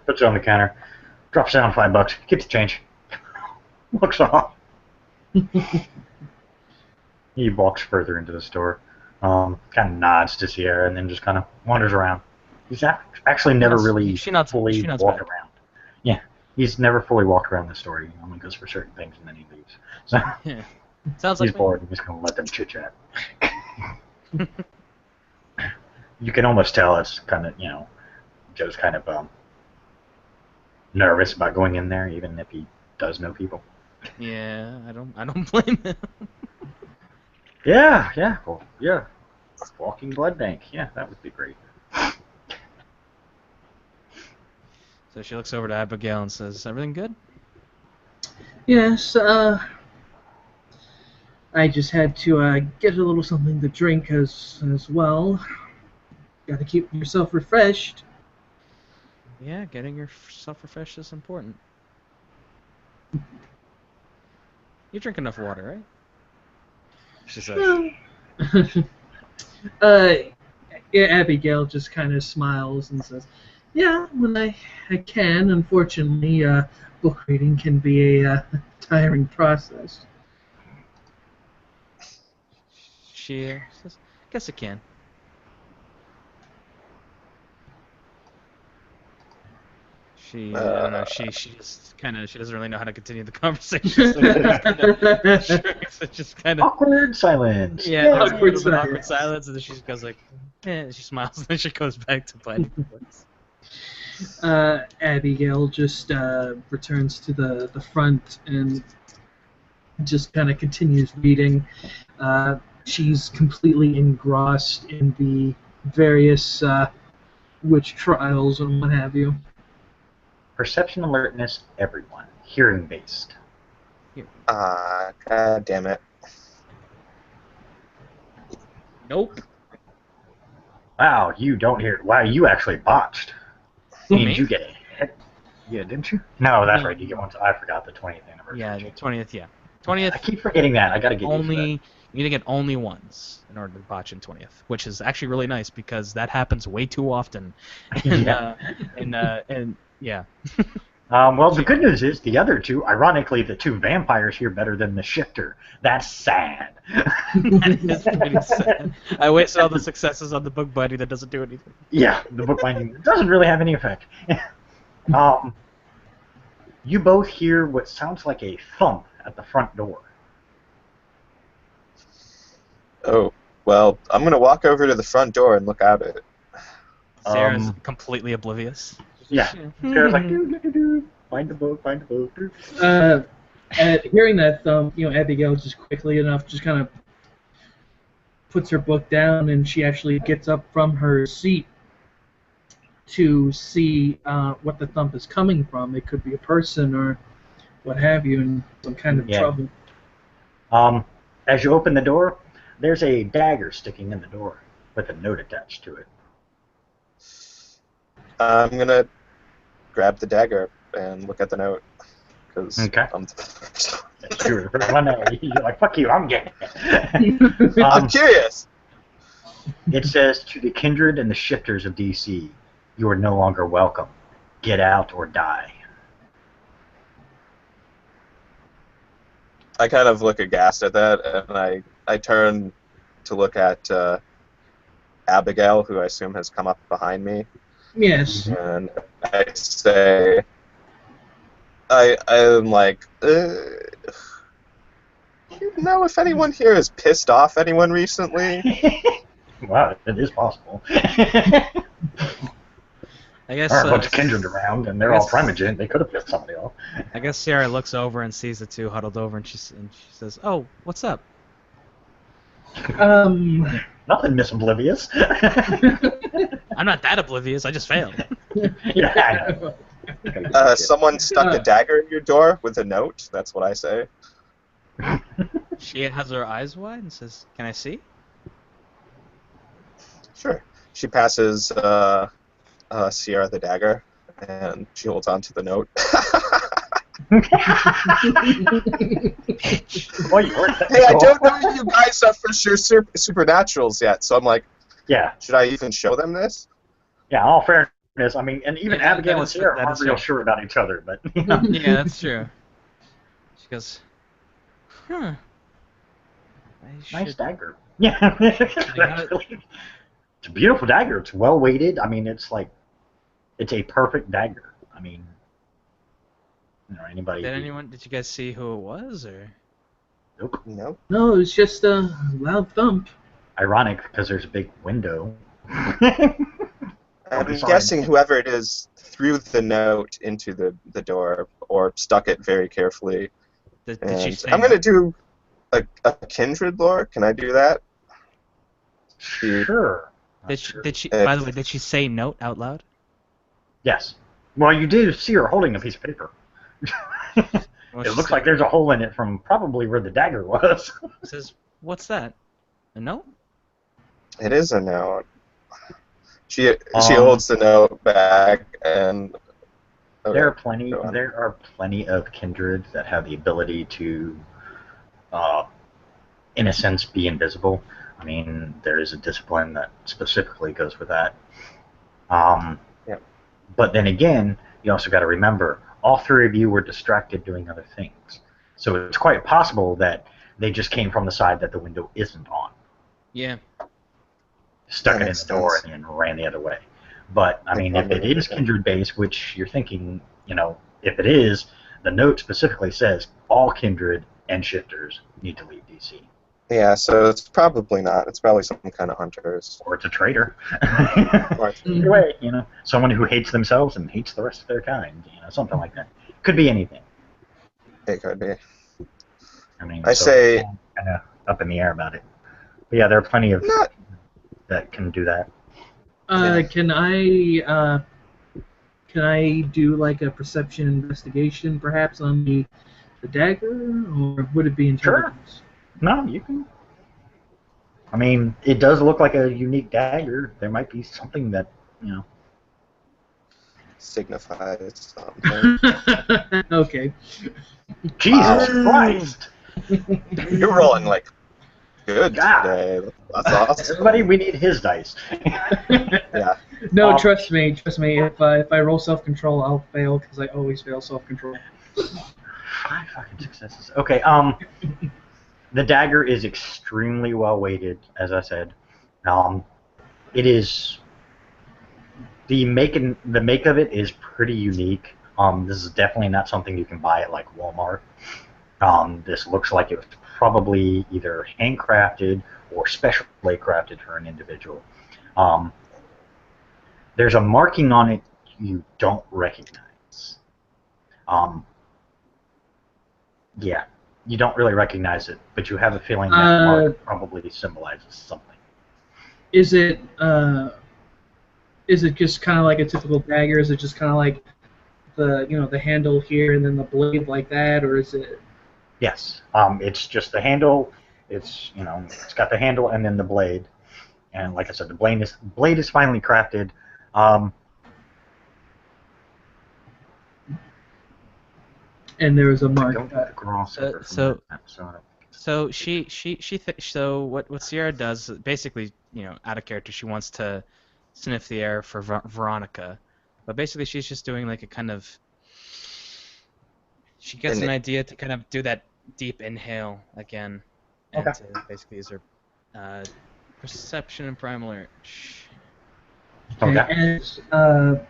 Puts it on the counter, drops down $5, keeps the change, walks off. He walks further into the store, kind of nods to Sierra, and then just kind of wanders around. He's actually never really fully walked around. Yeah, he's never fully walked around the store. He only goes for certain things, and then he leaves. So Yeah. Sounds like he's bored, and he's going to let them chit-chat. You can almost tell it's kind of, Joe's kind of nervous about going in there, even if he does know people. Yeah, I don't blame him. Yeah, well, yeah. Walking blood bank, yeah, that would be great. So she looks over to Abigail and says, "Everything good?" Yes, I just had to get a little something to drink as well. Gotta keep yourself refreshed. Yeah, getting yourself refreshed is important. You drink enough water, right? She says. Yeah, Abigail just kind of smiles and says, "Yeah, when I can. Unfortunately, book reading can be a tiring process." She says, "Guess it can." I don't know. She just she doesn't really know how to continue the conversation. So just kind of Awkward silence. Yeah, there's Awkward a little bit silence. awkward silence, and then she goes like, and she smiles, and then she goes back to biting the books. Abigail just returns to the front and just kind of continues reading. She's completely engrossed in the various witch trials and what have you. Perception alertness, everyone. Hearing based. God damn it. Nope. Wow, you don't hear. Wow, you actually botched. Me? Did you get a hit? Yeah, didn't you? No, that's No. right. You get one. I forgot the 20th anniversary. Yeah, the change. 20th. Yeah, I 20th. keep forgetting that. I gotta get used to Only you need to get only once in order to botch in 20th, which is actually really nice because that happens way too often. And yeah. that. Well, the good news is the other two. Ironically, the two vampires hear better than the shifter. That's sad. That is pretty sad. I wasted all the successes on the book buddy that doesn't do anything. Yeah, the bookbinding doesn't really have any effect. You both hear what sounds like a thump at the front door. Oh, well, I'm going to walk over to the front door and look out at it. Sarah's completely oblivious. Yeah, Sarah's like, "Do, find the book, find the book." At hearing that thump, Abigail just quickly enough just kind of puts her book down, and she actually gets up from her seat to see what the thump is coming from. It could be a person or what have you, in some kind of trouble. As you open the door, there's a dagger sticking in the door with a note attached to it. I'm going to grab the dagger and look at the note. Because Okay. I'm the first. You're like, fuck you, I'm getting it. I'm curious. It says, "To the kindred and the shifters of DC, you are no longer welcome. Get out or die." I kind of look aghast at that, and I turn to look at Abigail, who I assume has come up behind me, Yes. and I say, I'm like, do you know if anyone here has pissed off anyone recently? Wow, it is possible. I guess. There are a bunch of kindred around, and they're all primogen. They could have pissed somebody off. I guess Sarah looks over and sees the two huddled over, and she says, "Oh, what's up?" Nothing, Miss Oblivious. I'm not that oblivious. I just failed. Yeah, I know. Someone stuck a dagger in your door with a note. That's what I say. She has her eyes wide and says, "Can I see?" Sure. She passes Sierra the dagger, and she holds on to the note. Well, you weren't Hey, I don't know you guys are for sure supernaturals yet, so I'm like, Yeah, should I even show them this? yeah. In all fairness, I mean, and even Yeah, Abigail that and is- Sarah that aren't is real fair. sure about each other, but you know. Yeah, that's true. She goes, huh. I Nice should. dagger. Yeah, how- it's a beautiful dagger. It's well weighted. I mean, it's a perfect dagger. I mean, anybody. Did you guys see who it was, or? Nope. No. No, it was just a loud thump. Ironic because there's a big window. I'm sorry. guessing whoever it is threw the note into the door or stuck it very carefully. Did she And say I'm no? going to do a kindred lore. Can I do that? Sure. Did she? By the way, did she say note out loud? Yes. Well, you do see her holding a piece of paper. Well, It she looks said- like there's a hole in it from probably where the dagger was. Says, "What's that? A note?" It is a note. She Um, holds the note back and. Okay. There are go on. There are plenty of kindreds that have the ability to, in a sense, be invisible. I mean, there is a discipline that specifically goes with that. Yeah. But then again, you also got to remember, all three of you were distracted doing other things. So it's quite possible that they just came from the side that the window isn't on, Yeah. stuck That it in makes the door, sense. and then ran the other way. But, I mean, if it is kindred based, which you're thinking, if it is, the note specifically says all kindred and shifters need to leave DC. Yeah, so it's probably not. It's probably some kind of hunters. Or it's a traitor. Or- Either way, someone who hates themselves and hates the rest of their kind, something like that. Could be anything. It could be. I mean, I say- kind of up in the air about it. But yeah, there are plenty of Not- that can do that. Yeah. Can I do like a perception investigation perhaps on the dagger, or would it be intelligence? No, you can. I mean, it does look like a unique dagger. There might be something that, Signifies something. Okay. Jesus Wow. Christ! You're rolling like good God. today. That's awesome. Everybody, we need his dice. Yeah. No, Um, trust me. If I roll self-control, I'll fail because I always fail self-control. 5 fucking successes. Okay, the dagger is extremely well weighted, as I said. It is the make of it is pretty unique. This is definitely not something you can buy at like Walmart. This looks like it was probably either handcrafted or specially crafted for an individual. There's a marking on it you don't recognize. Yeah, you don't really recognize it, but you have a feeling that mark probably symbolizes something. Is it just kind of like a typical dagger? Is it just kind of like the handle here and then the blade like that, or is it? Yes, it's just the handle. It's it's got the handle and then the blade, and like I said, the blade is finely crafted. And there is a I mark. don't think the cross ever from so- that episode. So so what Sierra does basically, out of character, she wants to sniff the air for Veronica, but basically she's just doing like a kind of. She gets And an it- idea to kind of do that deep inhale again, and Okay. to basically use her perception and primal urge. Okay. Okay. And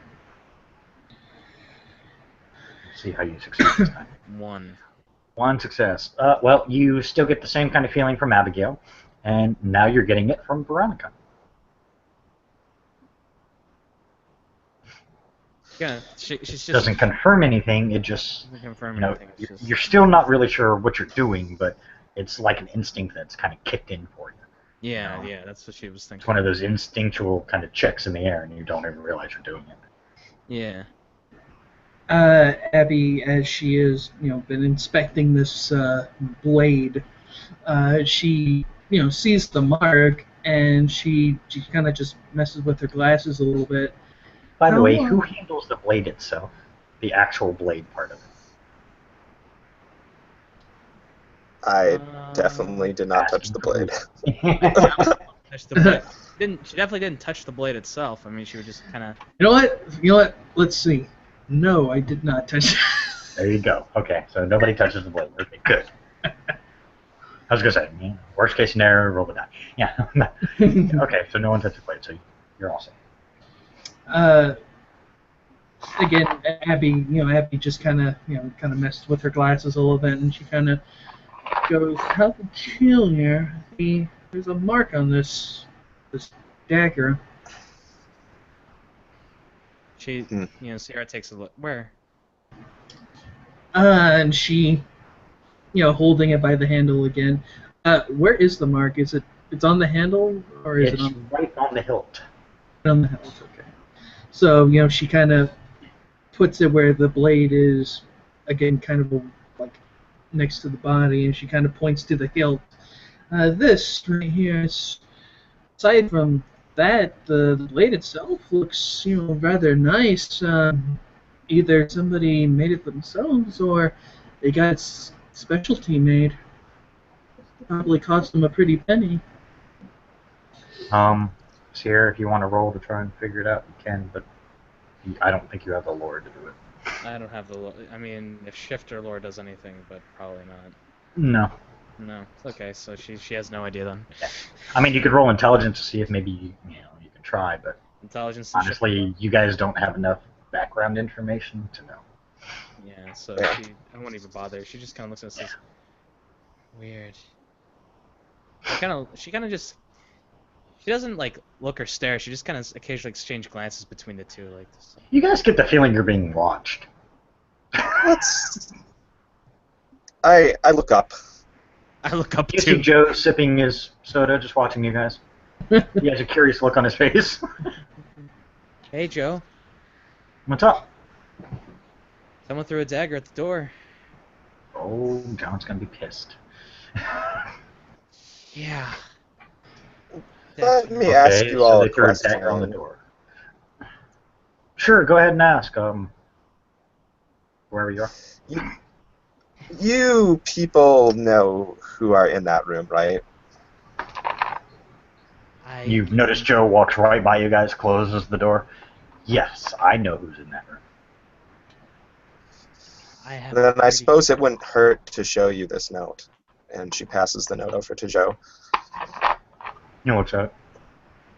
See how you succeed this time. 1. One success. Well, you still get the same kind of feeling from Abigail, and now you're getting it from Veronica. Yeah, she's just Doesn't confirm anything. It just, doesn't confirm anything. It's just, you're still not really sure what you're doing, but it's like an instinct that's kind of kicked in for you. yeah, that's what she was thinking. It's one of those instinctual kind of checks in the air, and you don't even realize you're doing it. Yeah. Abby, as she has been inspecting this blade, she sees the mark and she kind of just messes with her glasses a little bit. By the way, Oh. who handles the blade itself? The actual blade part of it. I definitely did not touch the blade. Touch the blade. She definitely didn't touch the blade itself. I mean, she would just kind of. You know what? You know what? Let's see. No, I did not touch. There you go. Okay, so nobody touches the blade. Okay, good. I was gonna say, worst case scenario, roll the die. Yeah. Okay, so no one touched the blade, so you're all safe. Again, Abby just kind of messed with her glasses a little bit, and she kind of goes, "How peculiar! There's a mark on this dagger." She, Sierra takes a look. Where? And she, holding it by the handle again. Where is the mark? It's on the handle, or is It's it on right on the hilt. the hilt? Okay. So she kind of puts it where the blade is, again, kind of like next to the body, and she kind of points to the hilt. This right here is, aside from that, the blade itself looks, rather nice. Either somebody made it themselves, or they got specialty made. Probably cost them a pretty penny. Sierra, if you want to roll to try and figure it out, you can, but I don't think you have the lore to do it. I don't have the. I mean, if Shifter lore does anything, but probably not. No. No, it's okay. So she has no idea then. Yeah. I mean, you could roll intelligence to see if maybe you can try, but Intelligence. honestly, you guys don't have enough background information to know. Yeah, so I won't even bother. She just kind of looks at us and says, "Weird." She kind of just. She doesn't like look or stare. She just kind of occasionally exchange glances between the two, like this. You guys get the feeling you're being watched. I look up. I look up You see too. Joe sipping his soda, just watching you guys. He has a curious look on his face. Hey, Joe. What's up? Someone threw a dagger at the door. Oh, John's gonna be pissed. Yeah. Let me ask you all so a they threw a dagger on the question. door. Sure, go ahead and ask. Wherever you are. You people know who are in that room, right? You've noticed Joe walks right by you guys, closes the door. Yes, I know who's in that room. Then I suppose it wouldn't hurt to show you this note. And she passes the note over to Joe. You know what's up?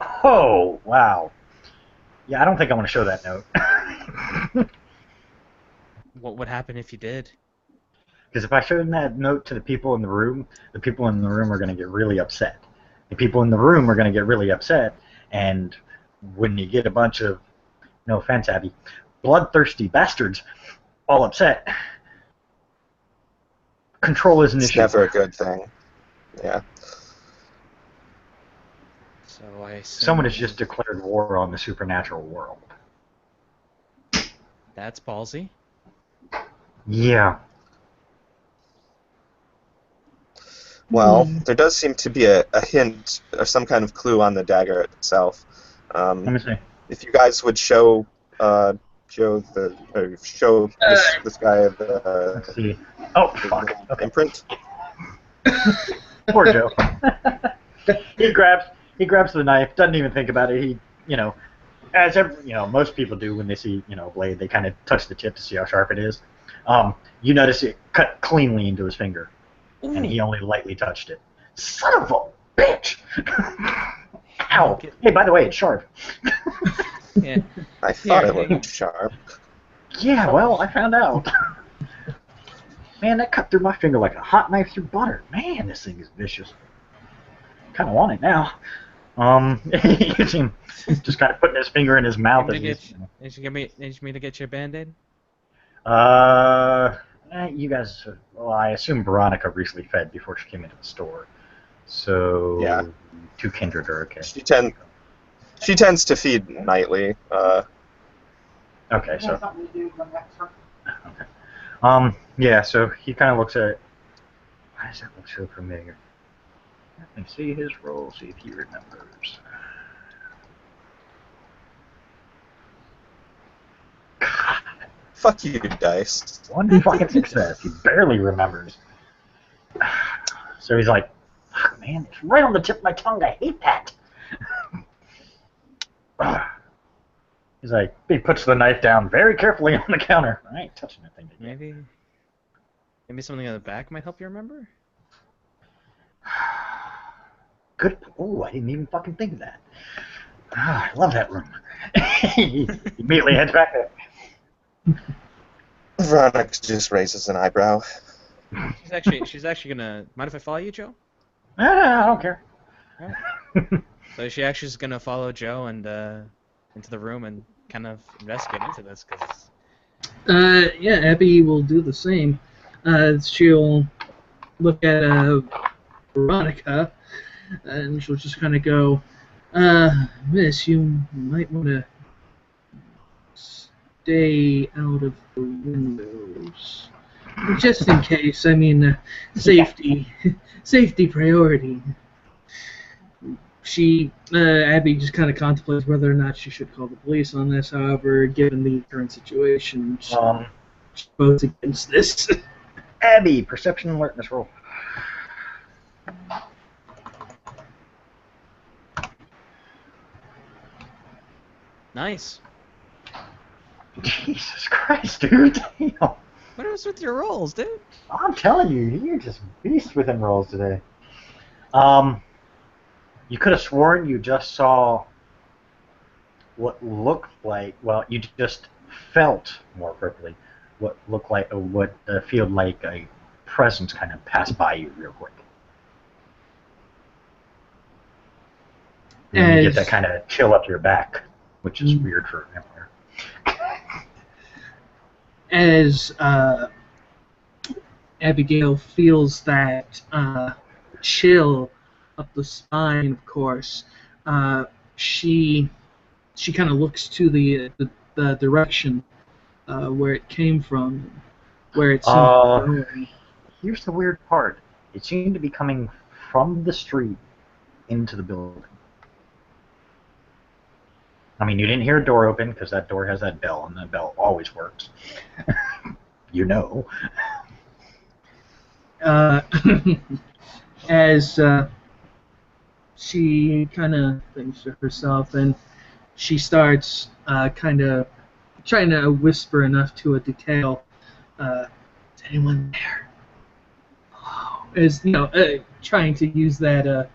Oh, wow. Yeah, I don't think I want to show that note. What would happen if you did? Because if I show that note to the people in the room are going to get really upset. The people in the room are going to get really upset, and when you get a bunch of, no offense, Abby, bloodthirsty bastards all upset, control is an It's issue. never a good thing. Yeah. So I assume Someone has just declared war on the supernatural world. That's ballsy. Yeah. Well, there does seem to be a hint or some kind of clue on the dagger itself. Let me see. If you guys would show Joe this guy the Let's see. Oh, fuck. Okay. imprint. Poor Joe. He grabs the knife, doesn't even think about it. He, as most people do when they see, a blade, they kind of touch the tip to see how sharp it is. You notice it cut cleanly into his finger, and he only lightly touched it. Son of a bitch! Ow! Hey, by the way, it's sharp. Yeah. I thought it looked sharp. Yeah, well, I found out. Man, that cut through my finger like a hot knife through butter. Man, this thing is vicious. Kind of want it now. You see him just kind of putting his finger in his mouth. Did you need me to get you a Band-Aid? You guys, well, I assume Veronica recently fed before she came into the store. So, Yeah. Two kindred are okay. She tends to feed nightly. Okay, so. Okay. Yeah, so he kind of looks at it. Why does that look so familiar? Let me see his roll, see if he remembers. Fuck you, Dice. One fucking success. He barely remembers. So he's like, fuck, man, it's right on the tip of my tongue. I hate that. He's like, he puts the knife down very carefully on the counter. I ain't touching that thing again. Maybe something on the back might help you remember? Good. Oh, I didn't even fucking think of that. I love that room. He immediately heads back there. Veronica just raises an eyebrow. She's actually gonna mind if I follow you, Joe? I don't care. Alright. So she actually is gonna follow Joe and into the room and kind of investigate into this because. Yeah, Abby will do the same. She'll look at Veronica, and she'll just kind of go, Miss, you might want to stay out of the windows. Just in case, I mean, safety priority. Abby just kind of contemplates whether or not she should call the police on this. However, given the current situation, she votes against this. Abby, perception and alertness roll. Nice. Jesus Christ, dude. Damn. What is with your rolls, dude? I'm telling you, you're just beast within rolls today. You could have sworn you just saw what looked like, well, you just felt, more appropriately, what looked like, or what felt like a presence kind of pass by you real quick. And you get that kind of chill up your back, which is weird for a vampire. As Abigail feels that chill up the spine, of course, she kind of looks to the direction where it came from, where it seemed to be going. Here's the weird part. It seemed to be coming from the street into the building. I mean, you didn't hear a door open because that door has that bell, and that bell always works. You know. As she kind of thinks to herself, and she starts kind of trying to whisper enough to a detail. Is anyone there? As trying to use that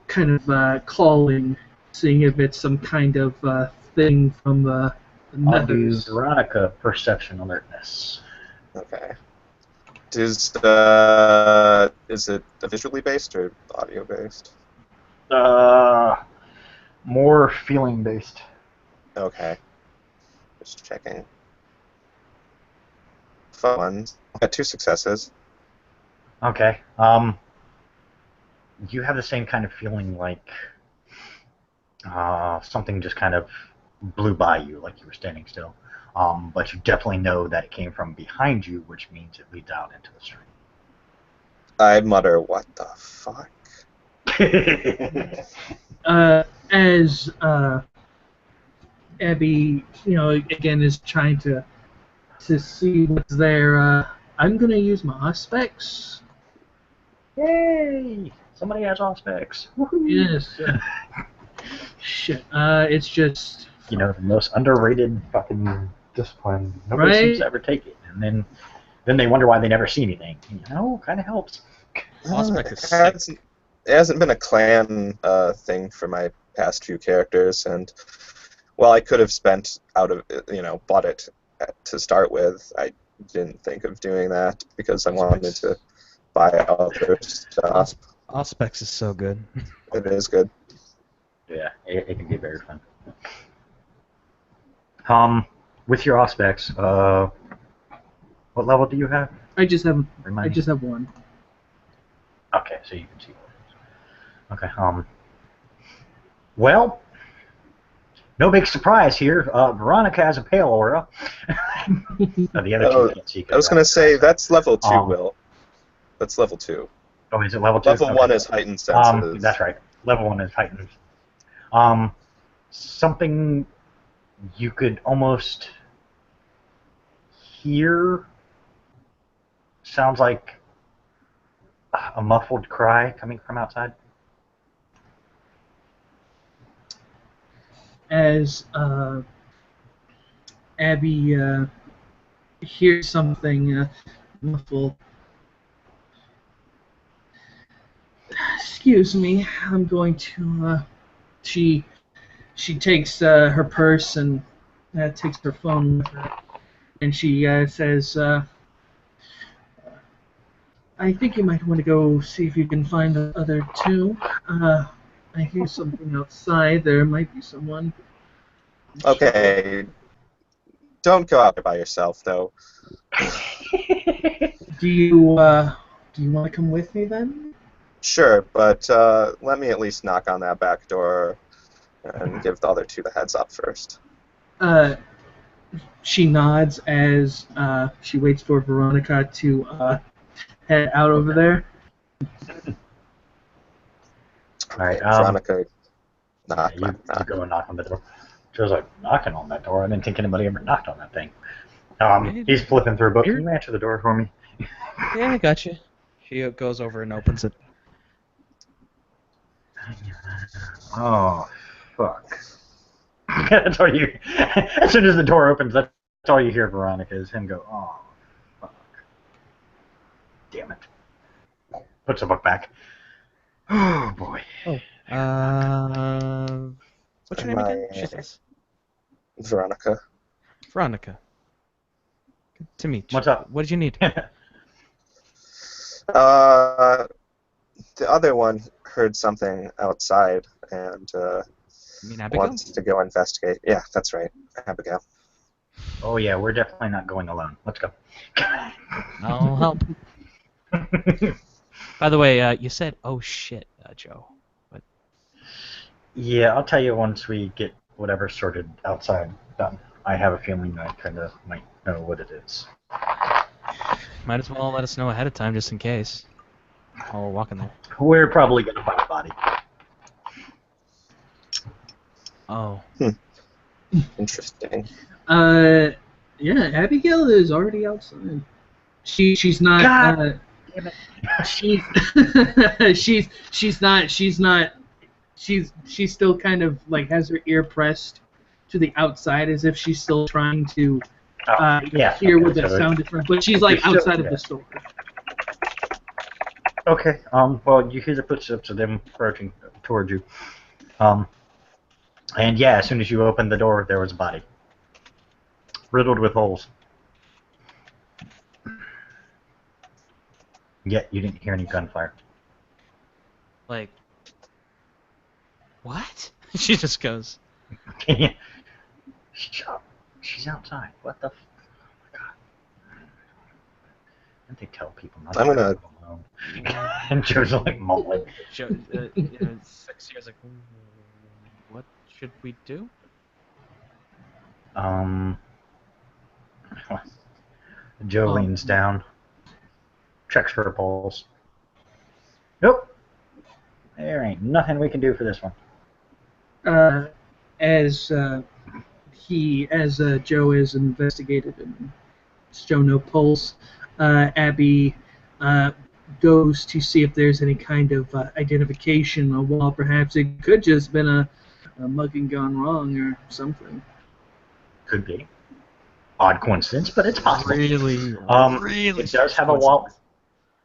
kind of calling, seeing if it's some kind of thing from the I'll do Nethers. Veronica perception alertness. Okay. Is it visually based or audio based? More feeling based. Okay. Just checking. Fun. Got 2 successes. Okay. You have the same kind of feeling like something just kind of blew by you, like you were standing still. But you definitely know that it came from behind you, which means it leads out into the street. I mutter, what the fuck? As Abby, again is trying to see what's there. I'm gonna use my Auspex. Yay! Somebody has Auspex. Yes. Shit. It's just. The most underrated fucking discipline. Nobody seems to ever take it, and then they wonder why they never see anything. Kind of helps. Auspex is sick. It hasn't been a clan thing for my past few characters, and while I could have bought it to start with, I didn't think of doing that because I wanted to buy other stuff. Auspex is so good. It is good. Yeah, it can be very fun. With your Auspex, what level do you have? I just have Remind me. just have one. Okay, so you can see what it is. Okay, well, no big surprise here. Veronica has a pale aura. No, the other two can't see. I was going to say, that's level 2, Will. That's level 2. Oh, is it level 2? Level 1 is heightened senses. That's right. Level 1 is heightened. Something you could almost hear sounds like a muffled cry coming from outside. As Abby hears something muffled. Excuse me, I'm going to. She takes her purse and takes her phone with her, and she says, "I think you might want to go see if you can find the other two. I hear something outside. There might be someone." Okay, don't go out there by yourself, though. Do you want to come with me then? Sure, but let me at least knock on that back door and give the other two the heads up first. She nods as she waits for Veronica to head out over there. All right. Veronica, knock, You knock, knock. go and knock on the door. Joe's like, knocking on that door? I didn't think anybody ever knocked on that thing. He's flipping through a book. Can you answer the door for me? Yeah, I got you. She goes over and opens it. Oh, fuck. That's all you. As soon as the door opens, that's all you hear, Veronica, is him go, oh, fuck. Damn it. Puts the book back. Oh, boy. What's your name again? She says. Veronica. Veronica. Good to meet you. What's up? What did you need? The other one heard something outside and You mean Abigail? wants to go investigate. Yeah, that's right, Abigail. Oh, yeah, we're definitely not going alone. Let's go. I'll help. By the way, you said, oh shit, Joe. What? Yeah, I'll tell you once we get whatever sorted outside done. I have a feeling that I kind of might know what it is. Might as well let us know ahead of time just in case. While we're walking there. We're probably going to find a body. Oh. Interesting. Yeah, Abigail is already outside. She's not. God damn it. She's still kind of like has her ear pressed to the outside as if she's still trying to hear what the sound is from. But she's like outside of the store. Okay. Well, you hear the footsteps of them approaching towards you. And yeah, as soon as you opened the door, there was a body, riddled with holes. Yet you didn't hear any gunfire. Like, what? She just goes, She's outside. What the? Oh my god! Didn't they tell people not I'm to gonna- go alone? And Joe's like mumbling. Joe, 6 years like, what should we do? Joe leans down, checks her pulse. Nope. There ain't nothing we can do for this one. As Joe is investigated and show no pulse, Abby goes to see if there's any kind of identification on the wall. Perhaps it could just been a mugging gone wrong or something. Could be. Odd coincidence, but it's possible. Really It does have a wallet.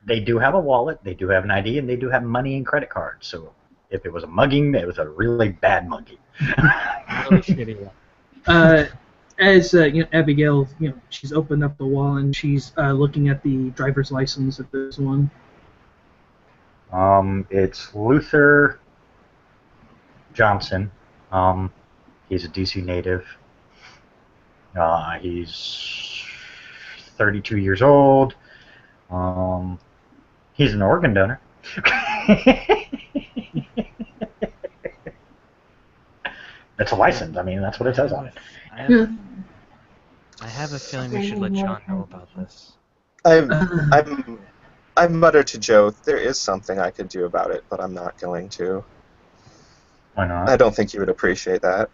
They do have a wallet, they do have an ID, and they do have money and credit cards. So if it was a mugging, it was a really bad mugging. Really shitty one. As Abigail, she's opened up the wall and she's looking at the driver's license of this one. It's Luther Johnson. He's a DC native. He's 32 years old. He's an organ donor. It's a license. I mean, that's what it says on it. I have a feeling we should let John know about this. I muttered to Joe, there is something I could do about it, but I'm not going to. Why not? I don't think you would appreciate that.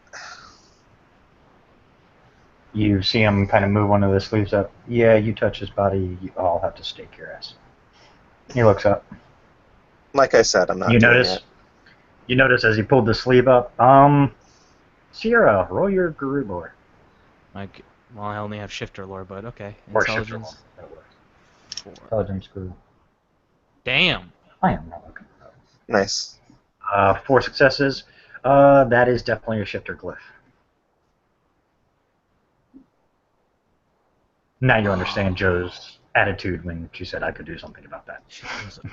You see him kind of move one of the sleeves up. Yeah, you touch his body, I'll have to stake your ass. He looks up. Like I said, I'm not You doing notice. it. You notice as he pulled the sleeve up. Sierra, roll your guru lore. Like, well, I only have shifter lore, but okay. Or shifter lore. Intelligence That works. 4. Intelligence guru. Damn. I am not looking for that. Nice. 4 successes. That is definitely a shifter glyph. Now you understand Joe's attitude when she said I could do something about that.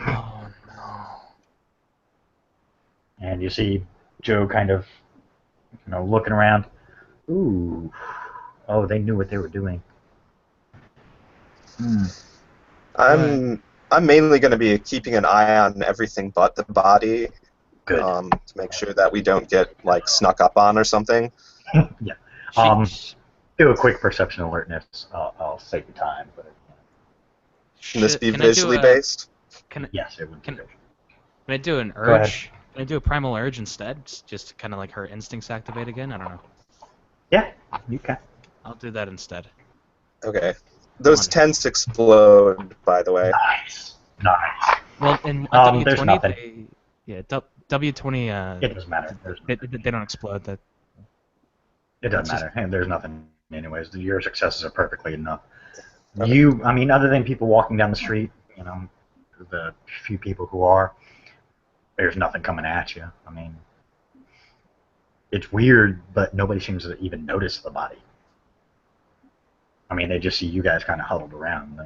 Oh no. And you see Joe kind of, looking around. Ooh. Oh, they knew what they were doing. I'm mainly going to be keeping an eye on everything but the body. Good. To make sure that we don't get like snuck up on or something. Yeah. Do a quick perception alertness. I'll save you time, but Can this be Can I do visually a- based? yes, it would be. Can I do an Go ahead. urge? Can I do a primal urge instead? Just to kind of like her instincts activate again? I don't know. Yeah, you can. I'll do that instead. Okay. Those Wonderful. tents explode, by the way. Nice. Well, in There's W20, nothing. W20, It doesn't matter. they don't explode. That It doesn't It's just- matter. And there's nothing anyways. Your successes are perfectly enough. Okay. Other than people walking down the street, the few people who are, there's nothing coming at you. I mean, it's weird, but nobody seems to even notice the body. I mean, they just see you guys kind of huddled around.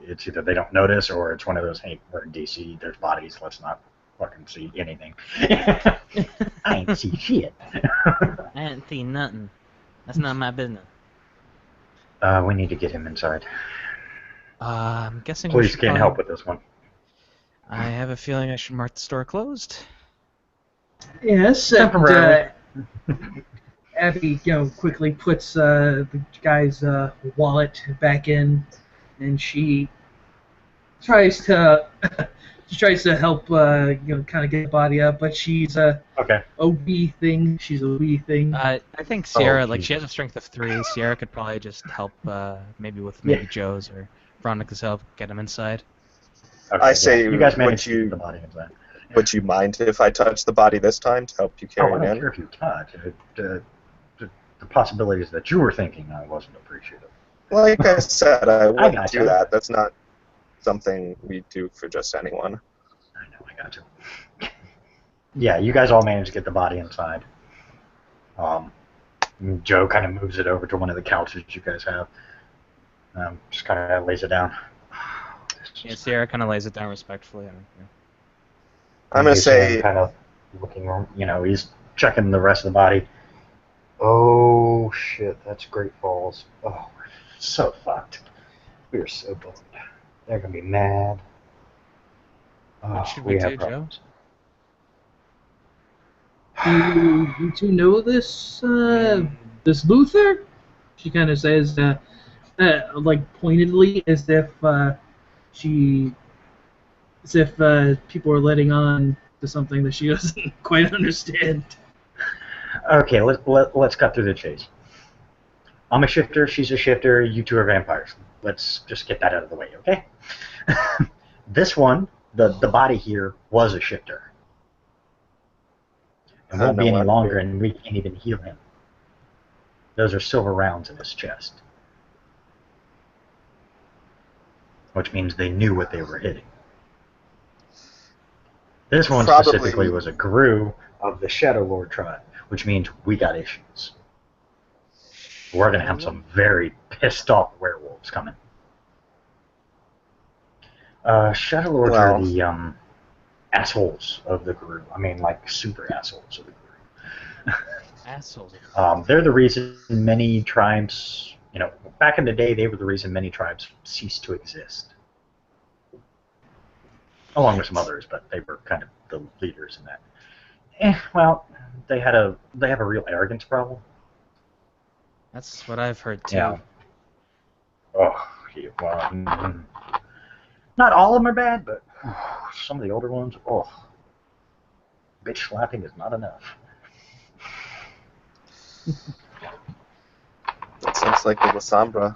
It's either they don't notice or it's one of those, hey, we're in DC, there's bodies, let's not fucking see anything. I ain't see shit. I didn't see nothing. That's not my business. We need to get him inside. I'm guessing. we Police should can't probably- help with this one. I have a feeling I should mark the store closed. Yes, and Temporarily. Abby, quickly puts the guy's wallet back in, and she tries to help kind of get the body up, but she's Okay. a wee thing. She's a wee thing. I think Sierra, Oh, she has a strength of 3. Sierra could probably just help, maybe with Joe's or Veronica's help, get him inside. Okay, I say, you guys would managed to you- get the body inside. Would you mind if I touch the body this time to help you Oh, carry I it don't in? care if you touch. The possibilities that you were thinking, I wasn't appreciative. Like I said, I wouldn't gotcha. do that. That's not something we do for just anyone. I know, I got you. Yeah, you guys all managed to get the body inside. Joe kind of moves it over to one of the couches you guys have. Just kind of lays it down. Yeah, Sierra kind of lays it down respectfully. I don't know. I'm going to He's, say, kind of looking, he's checking the rest of the body. Oh shit, that's Great Falls. Oh, we're so fucked. We're so boned. They're gonna be mad. Oh, What should we have do, Joe? problems. Do you two know this this Luther? She kind of says, like pointedly, as if people are letting on to something that she doesn't quite understand. Okay, let's cut through the chase. I'm a shifter, she's a shifter, you two are vampires. Let's just get that out of the way, okay? This one, the body here, was a shifter. It won't be any longer, and we can't even heal him. Those are silver rounds in his chest. Which means they knew what they were hitting. This one specifically was a Gru of the Shadow Lord tribe, which means we got issues. We're going to have some very pissed off werewolves coming. Shadow Lords are the assholes of the Gru. I mean, like, super assholes of the Gru. Assholes. They're the reason many tribes, back in the day, they were the reason many tribes ceased to exist. Along with some others, but they were kind of the leaders in that. Well, they have a real arrogance problem. That's what I've heard too. Yeah. Oh, yeah, well, not all of them are bad, but some of the older ones, bitch slapping is not enough. that sounds like the Lasombra.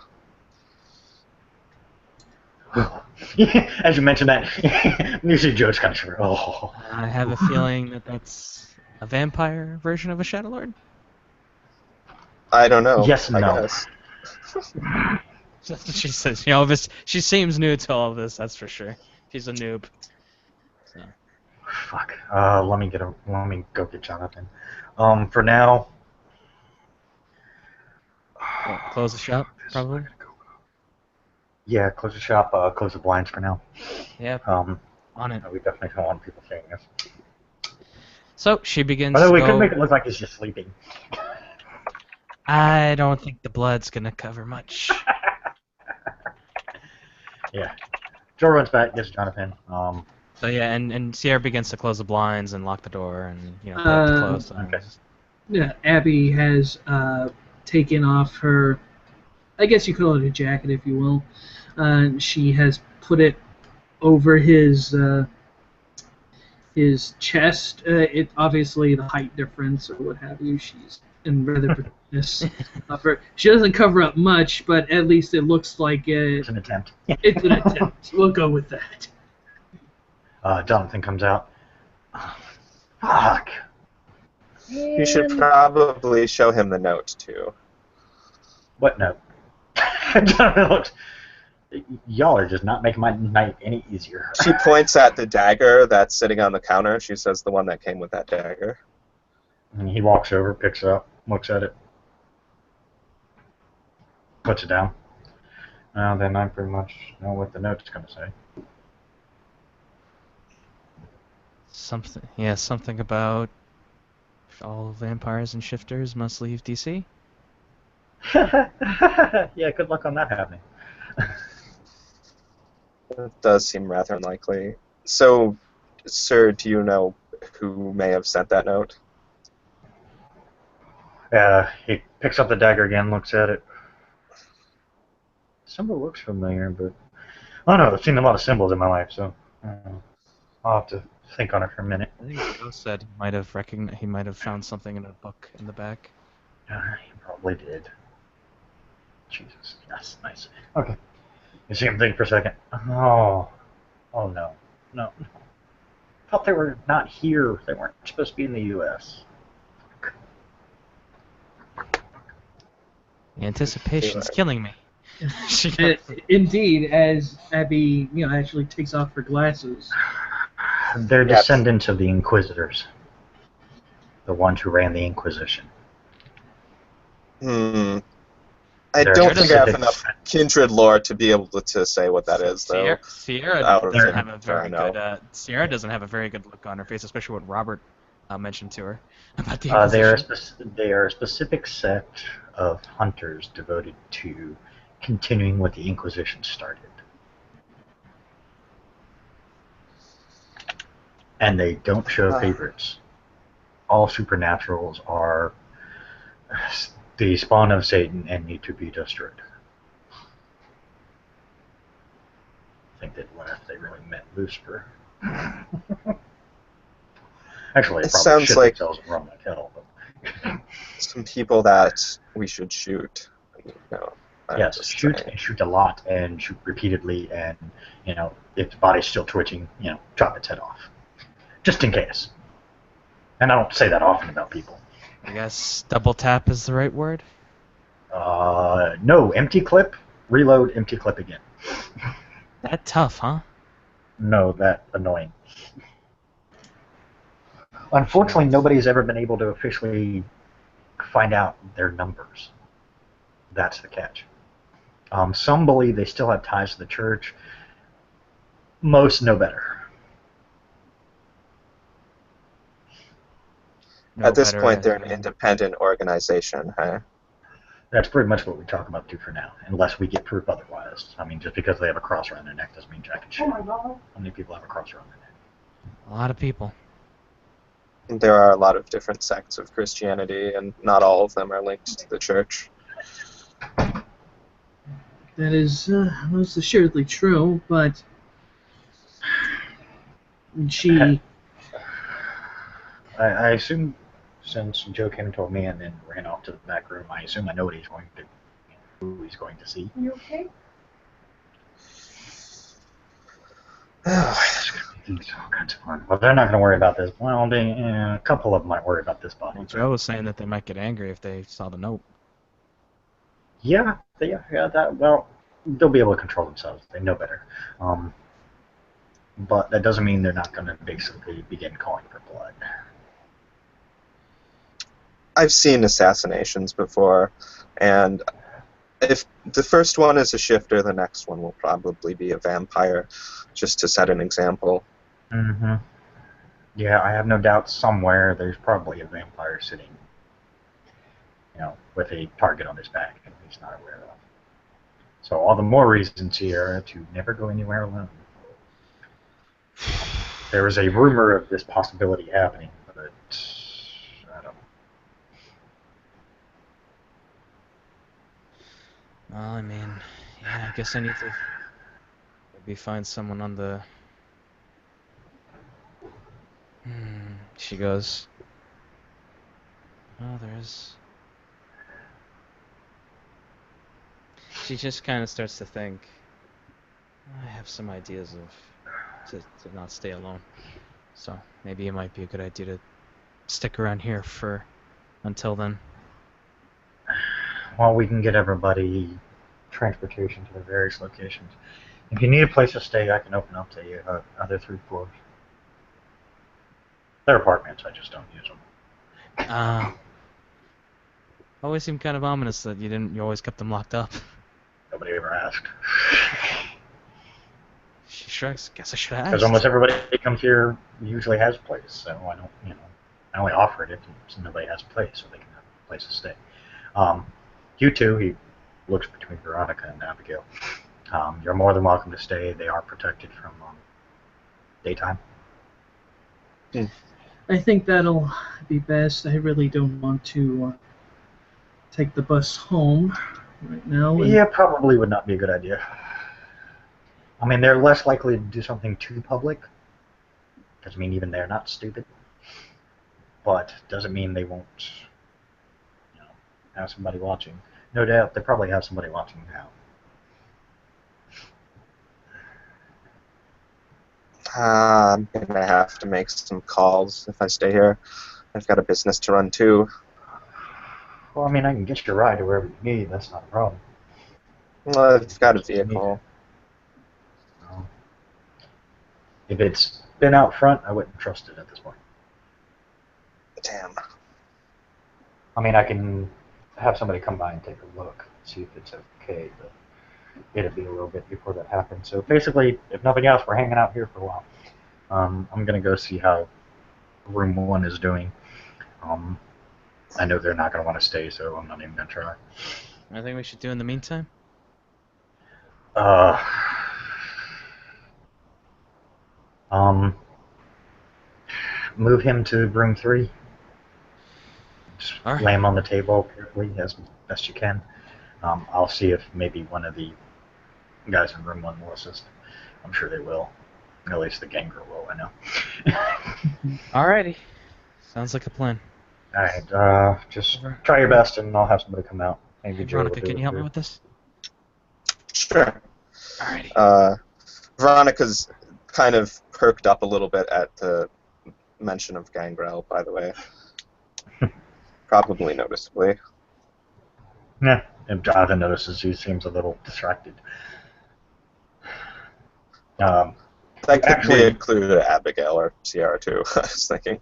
As you mentioned that, usually Joe's kind of sure. Oh. I have a feeling that that's a vampire version of a Shadow Lord. I don't know. Yes and I no. guess. That's what she says. You know, she seems new to all of this. That's for sure. She's a noob. So. Fuck. Let me go get Jonathan. For now. Close the shop, probably. Yeah, close the shop. Close the blinds for now. Yep. On it. We definitely don't want people seeing this. So she begins. By the way, we to could go... make it look like he's just sleeping. I don't think the blood's gonna cover much. Yeah. Joe runs back, gets Jonathan. So yeah, and Sierra begins to close the blinds and lock the door and put up the clothes. Okay. Yeah, Abby has taken off her, I guess you call it a jacket if you will. She has put it over his chest. It obviously the height difference or what have you. She's in rather prettiness of her. She doesn't cover up much, but at least it looks like it's an attempt. it's an attempt. We'll go with that. Jonathan comes out. Fuck. You should probably show him the note too. What note? Jonathan looks. Y'all are just not making my night any easier. She points at the dagger that's sitting on the counter. She says the one that came with that dagger. And he walks over, picks it up, looks at it, puts it down. Then I pretty much know what the note's going to say. Something about all vampires and shifters must leave DC. Yeah, good luck on that happening. It does seem rather unlikely. So, sir, do you know who may have sent that note? He picks up the dagger again, looks at it. Symbol looks familiar, but I don't know. I've seen a lot of symbols in my life, so I'll have to think on it for a minute. I think Joe said he might have found something in a book in the back. He probably did. Jesus, yes, nice. Okay. You see him think for a second. Oh no. I thought they were not here. They weren't supposed to be in the U.S. The anticipation's killing me. Indeed, as Abby, actually takes off her glasses. They're descendants of the Inquisitors. The ones who ran the Inquisition. I don't think I have enough kindred lore to be able to say what that is, though. Sierra doesn't have a very good. Sierra doesn't have a very good look on her face, especially what Robert mentioned to her about the Inquisition. They are a specific sect of hunters devoted to continuing what the Inquisition started. And they don't show favorites. All supernaturals are the spawn of Satan and need to be destroyed. I think they'd laugh if they really meant Lucifer. Actually, it probably sounds shit like themselves and run like hell. But some people that we should shoot. Yes, shoot a lot, and shoot repeatedly, and if the body's still twitching, chop its head off, just in case. And I don't say that often about people. I guess double tap is the right word? No, empty clip, reload, empty clip again. That tough, huh? No, that annoying. Unfortunately, nobody's ever been able to officially find out their numbers. That's the catch. Some believe they still have ties to the church. Most know better. At this point, they're an independent organization, huh? That's pretty much what we talk about too for now, unless we get proof otherwise. I mean, just because they have a cross around their neck doesn't mean jack and shit. How many people have a cross around their neck? A lot of people. There are a lot of different sects of Christianity, and not all of them are linked to the church. That is most assuredly true, but she... I assume, since Joe came and told me and then ran off to the back room, I assume I know what he's going to, who he's going to see. You okay? It's all kinds of fun. Well, they're not going to worry about this. Well, a couple of them might worry about this body. Well, Joe was saying that they might get angry if they saw the note. Yeah, well, they'll be able to control themselves. They know better. But that doesn't mean they're not going to basically begin calling for blood. I've seen assassinations before, and if the first one is a shifter, the next one will probably be a vampire, just to set an example. Mm-hmm. Yeah, I have no doubt somewhere there's probably a vampire sitting, with a target on his back and he's not aware of. So all the more reasons here to never go anywhere alone. There is a rumor of this possibility happening, but I don't know. Well, I mean, yeah, I guess I need to maybe find someone on the... She goes, oh, there's... She just kind of starts to think, I have some ideas of to not stay alone. So maybe it might be a good idea to stick around here for until then. Well, we can get everybody transportation to the various locations. If you need a place to stay, I can open up the other 3 floors. They're apartments, I just don't use them. Always seemed kind of ominous that you always kept them locked up. Nobody ever asked. She shrugs. Guess I should have asked. Because almost everybody that comes here usually has a place, so I don't, I only offer it if nobody has a place, so they can have a place to stay. You two, he looks between Veronica and Abigail. You're more than welcome to stay. They are protected from daytime. I think that'll be best. I really don't want to take the bus home right now. Yeah, probably would not be a good idea. I mean, they're less likely to do something too public. Doesn't mean even they're not stupid. But doesn't mean they won't, have somebody watching. No doubt, they probably have somebody watching now. I'm gonna have to make some calls if I stay here. I've got a business to run too. Well, I mean, I can get you a ride to wherever you need. That's not a problem. Well, I've got a vehicle. If it's been out front, I wouldn't trust it at this point. Damn. I mean, I can have somebody come by and take a look, see if it's okay, but it'll be a little bit before that happens. So basically, if nothing else, we're hanging out here for a while. I'm going to go see how room 1 is doing. I know they're not going to want to stay, so I'm not even going to try. Anything we should do in the meantime? Move him to room 3. Just All right. lay him on the table carefully as best you can. I'll see if maybe one of the guys in room 1 will assist. I'm sure they will. At least the ganger will, I know. Alrighty. Sounds like a plan. Alright, just try your best and I'll have somebody come out. Maybe Hey, Joe will Veronica, do can it you help me too. with this? Sure. Alrighty. Veronica's kind of perked up a little bit at the mention of Gangrel, by the way. Probably noticeably. Yeah, if Jonathan notices, he seems a little distracted. That could actually- be a clue to Abigail or Sierra too, I was thinking.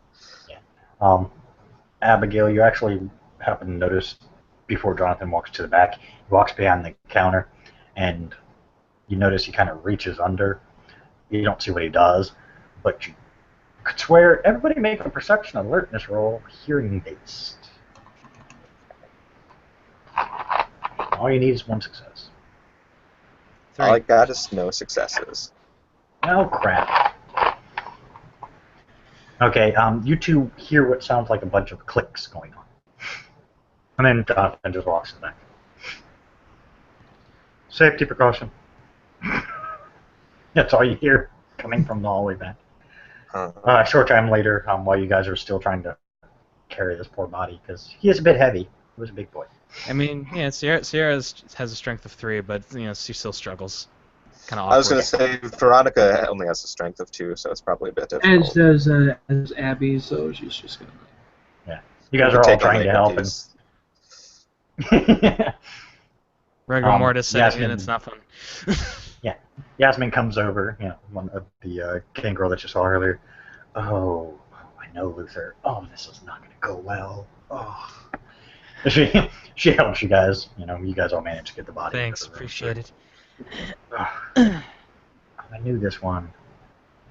Abigail, you actually happen to notice before Jonathan walks to the back, he walks behind the counter, and you notice he kind of reaches under. You don't see what he does, but you could swear everybody make a perception alertness roll, hearing based. All you need is 1 success. All I got is no successes. Oh crap. Okay, you two hear what sounds like a bunch of clicks going on. And then Jonathan just walks in back. Safety precaution. That's all you hear coming from the hallway back. A short time later, while you guys are still trying to carry this poor body, because he is a bit heavy. He was a big boy. I mean, yeah, Sierra has a strength of 3, but she still struggles. kind of awkward. I was going to say Veronica only has a strength of 2, so it's probably a bit difficult. As Abby, so she's just gonna. You guys We are could all take on trying to help. these. Rigor mortis setting in, Yasmin- it's not fun. Yasmin comes over, one of the gangrel that you saw earlier. Oh, I know, Luther. Oh, this is not going to go well. Oh. She helps you guys. You guys all managed to get the body. Thanks, into the room. appreciate it. Oh, I knew this one.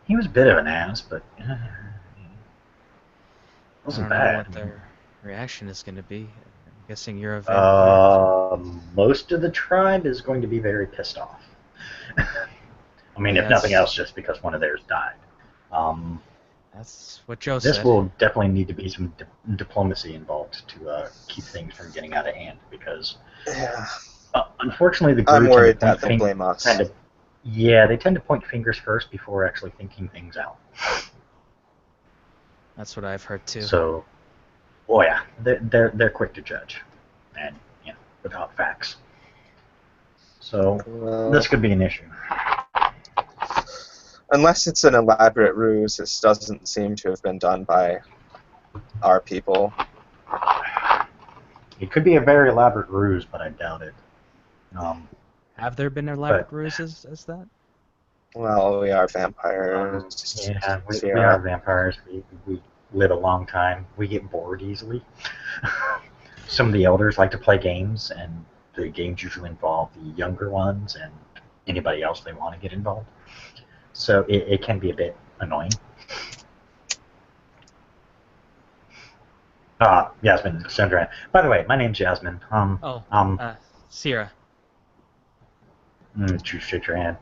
He was a bit of an ass, but wasn't I don't know bad. what their reaction is going to be. I'm guessing you're a vampire. Most of the tribe is going to be very pissed off. I mean, if Yes. nothing else, just because one of theirs died. That's what Joe This said. will definitely need to be some diplomacy involved to keep things from getting out of hand, because Yeah. unfortunately the I'm group worried that they'll blame us. they tend to point fingers first before actually thinking things out. That's what I've heard too. So, oh yeah, they're quick to judge, and without facts. So Well, this could be an issue. unless it's an elaborate ruse, this doesn't seem to have been done by our people. It could be a very elaborate ruse, but I doubt it. Have there been elaborate ruses as that? Well, we are vampires. Yeah, we Sierra. are vampires. We live a long time. We get bored easily. Some of the elders like to play games, and the games usually involve the younger ones and anybody else they want to get involved. So it can be a bit annoying. Yasmin Sandra. By the way, my name's Yasmin. Sierra. Shake your hand.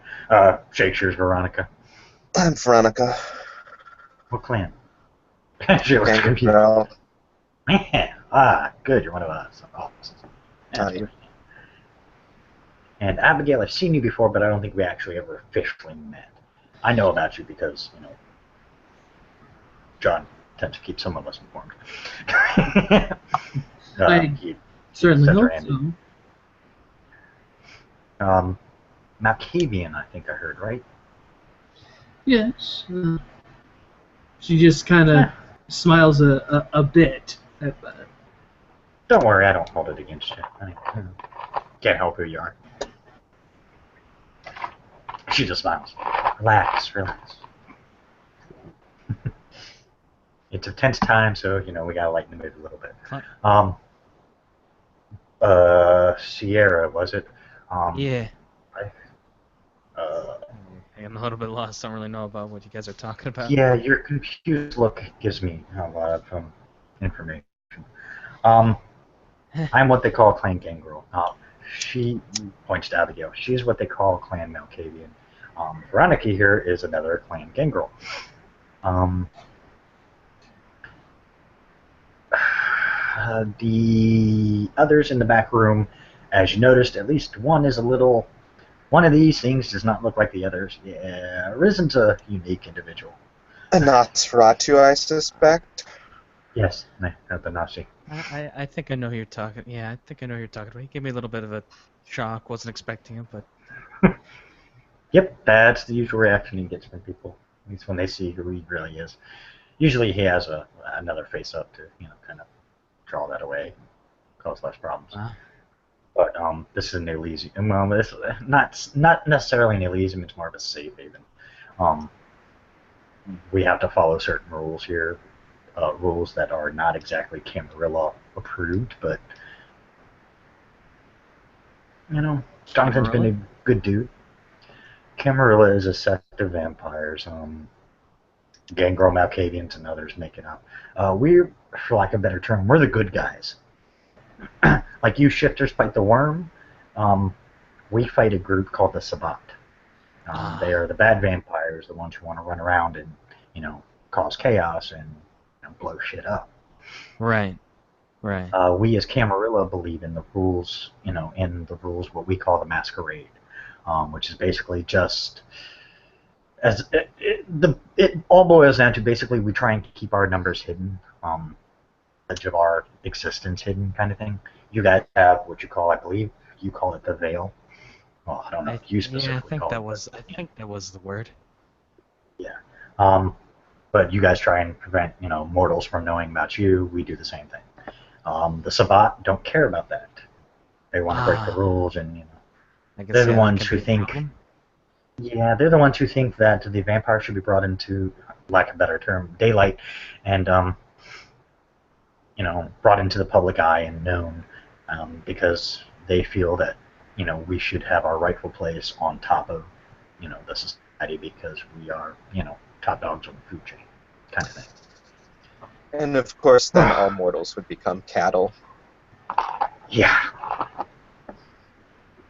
Shake yours, Veronica. I'm Veronica. What clan? She looks confused. Gangrel. Good. You're one of us. Oh, that's you. great. And Abigail, I've seen you before, but I don't think we actually ever officially met. I know about you because, John tends to keep some of us informed. I he certainly sends her hope hand. so. Malkavian, I think I heard, right? Yes. She just kind of smiles a bit at that. Don't worry, I don't hold it against you. I can't help who you are. She just smiles. Relax. It's a tense time, so we gotta lighten the mood a little bit. Sierra, was it? Yeah. Uh, I'm a little bit lost. Don't really know about what you guys are talking about. yeah, your confused look gives me a lot of information. I'm what they call a clan gangrel. She points to Abigail. She's what they call clan Malkavian. Veronica here is another clan gangrel. The others in the back room, as you noticed, at least one is a little. One of these things does not look like the others. Yeah, Rizen's a unique individual. A Nosferatu, I suspect. Yes, the Nazi. I think I know who you're talking. Yeah, I think I know who you're talking about. He gave me a little bit of a shock. Wasn't expecting it, but. Yep, that's the usual reaction he gets from people. At least when they see who he really is. Usually he has another face up to kind of draw that away, cause less problems. Wow. But this is an Elysium. Well, this is not necessarily an Elysium. It's more of a safe haven. We have to follow certain rules here, rules that are not exactly Camarilla approved, but Jonathan's been a good dude. Camarilla is a sect of vampires. Gangrel, Malkavians, and others make it up. We're, for lack of a better term, we're the good guys. Like you shifters fight the worm, we fight a group called the Sabbat. They are the bad vampires, the ones who want to run around and, cause chaos and blow shit up. Right. We as Camarilla believe in the rules, what we call the Masquerade, which is basically just it all boils down to basically we try and keep our numbers hidden, edge of our existence hidden kind of thing. You guys have what you call, I believe, you call it the veil. Well, I don't know if you specifically I think called that it, was. I think that was the word. but you guys try and prevent, mortals from knowing about you. We do the same thing. The Sabbat don't care about that. They want to break the rules, and I guess they're the that ones could who be a think. problem. Yeah, they're the ones who think that the vampire should be brought into, lack of a better term, daylight, and brought into the public eye and known, because they feel that we should have our rightful place on top of the society because we are top dogs on the food chain, kind of thing. And of course, then all mortals would become cattle. Yeah.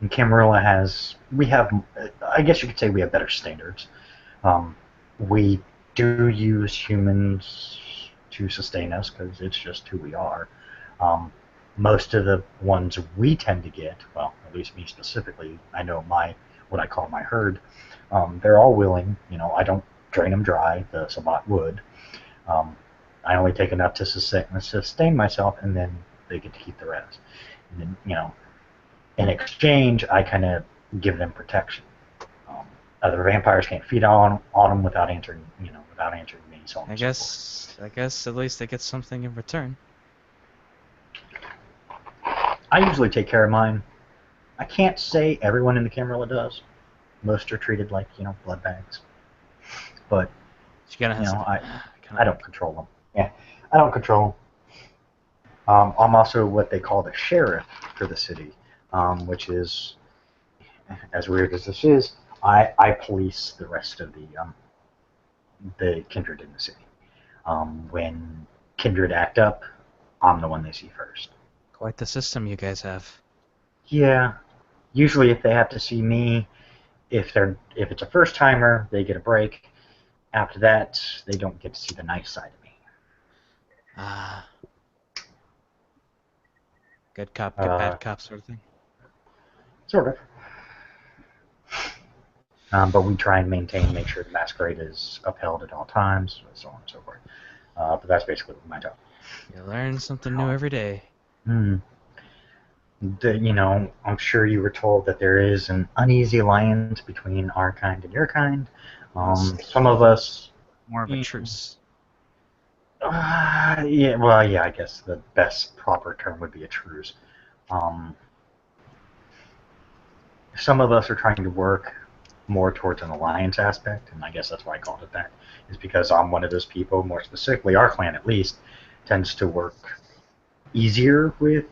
And Camarilla I guess you could say we have better standards. We do use humans to sustain us because it's just who we are. Most of the ones we tend to get, well, at least me specifically, I know what I call my herd, they're all willing. I don't drain them dry, the Sabbat would. I only take enough to sustain myself, and then they get to keep the rest. And then, in exchange, I kind of give them protection. Other vampires can't feed on them without answering me. So on I and so forth. guess at least they get something in return. I usually take care of mine. I can't say everyone in the Camarilla does. Most are treated like blood bags. But You gotta have I don't control them. Yeah, I don't control them. I'm also what they call the sheriff for the city, which is, as weird as this is, I police the rest of the kindred in the city. When kindred act up, I'm the one they see first. Quite the system you guys have. Yeah. Usually, if they have to see me, if it's a first timer, they get a break. After that, they don't get to see the nice side of me. Good cop, good bad cop sort of thing. Sort of. But we try and make sure the masquerade is upheld at all times, so on and so forth. But that's basically my job. You learn something new every day. I'm sure you were told that there is an uneasy alliance between our kind and your kind. Some of us... More of a truce. I guess the best proper term would be a truce. Some of us are trying to work more towards an alliance aspect, and I guess that's why I called it that, is because I'm one of those people, more specifically our clan at least, tends to work easier with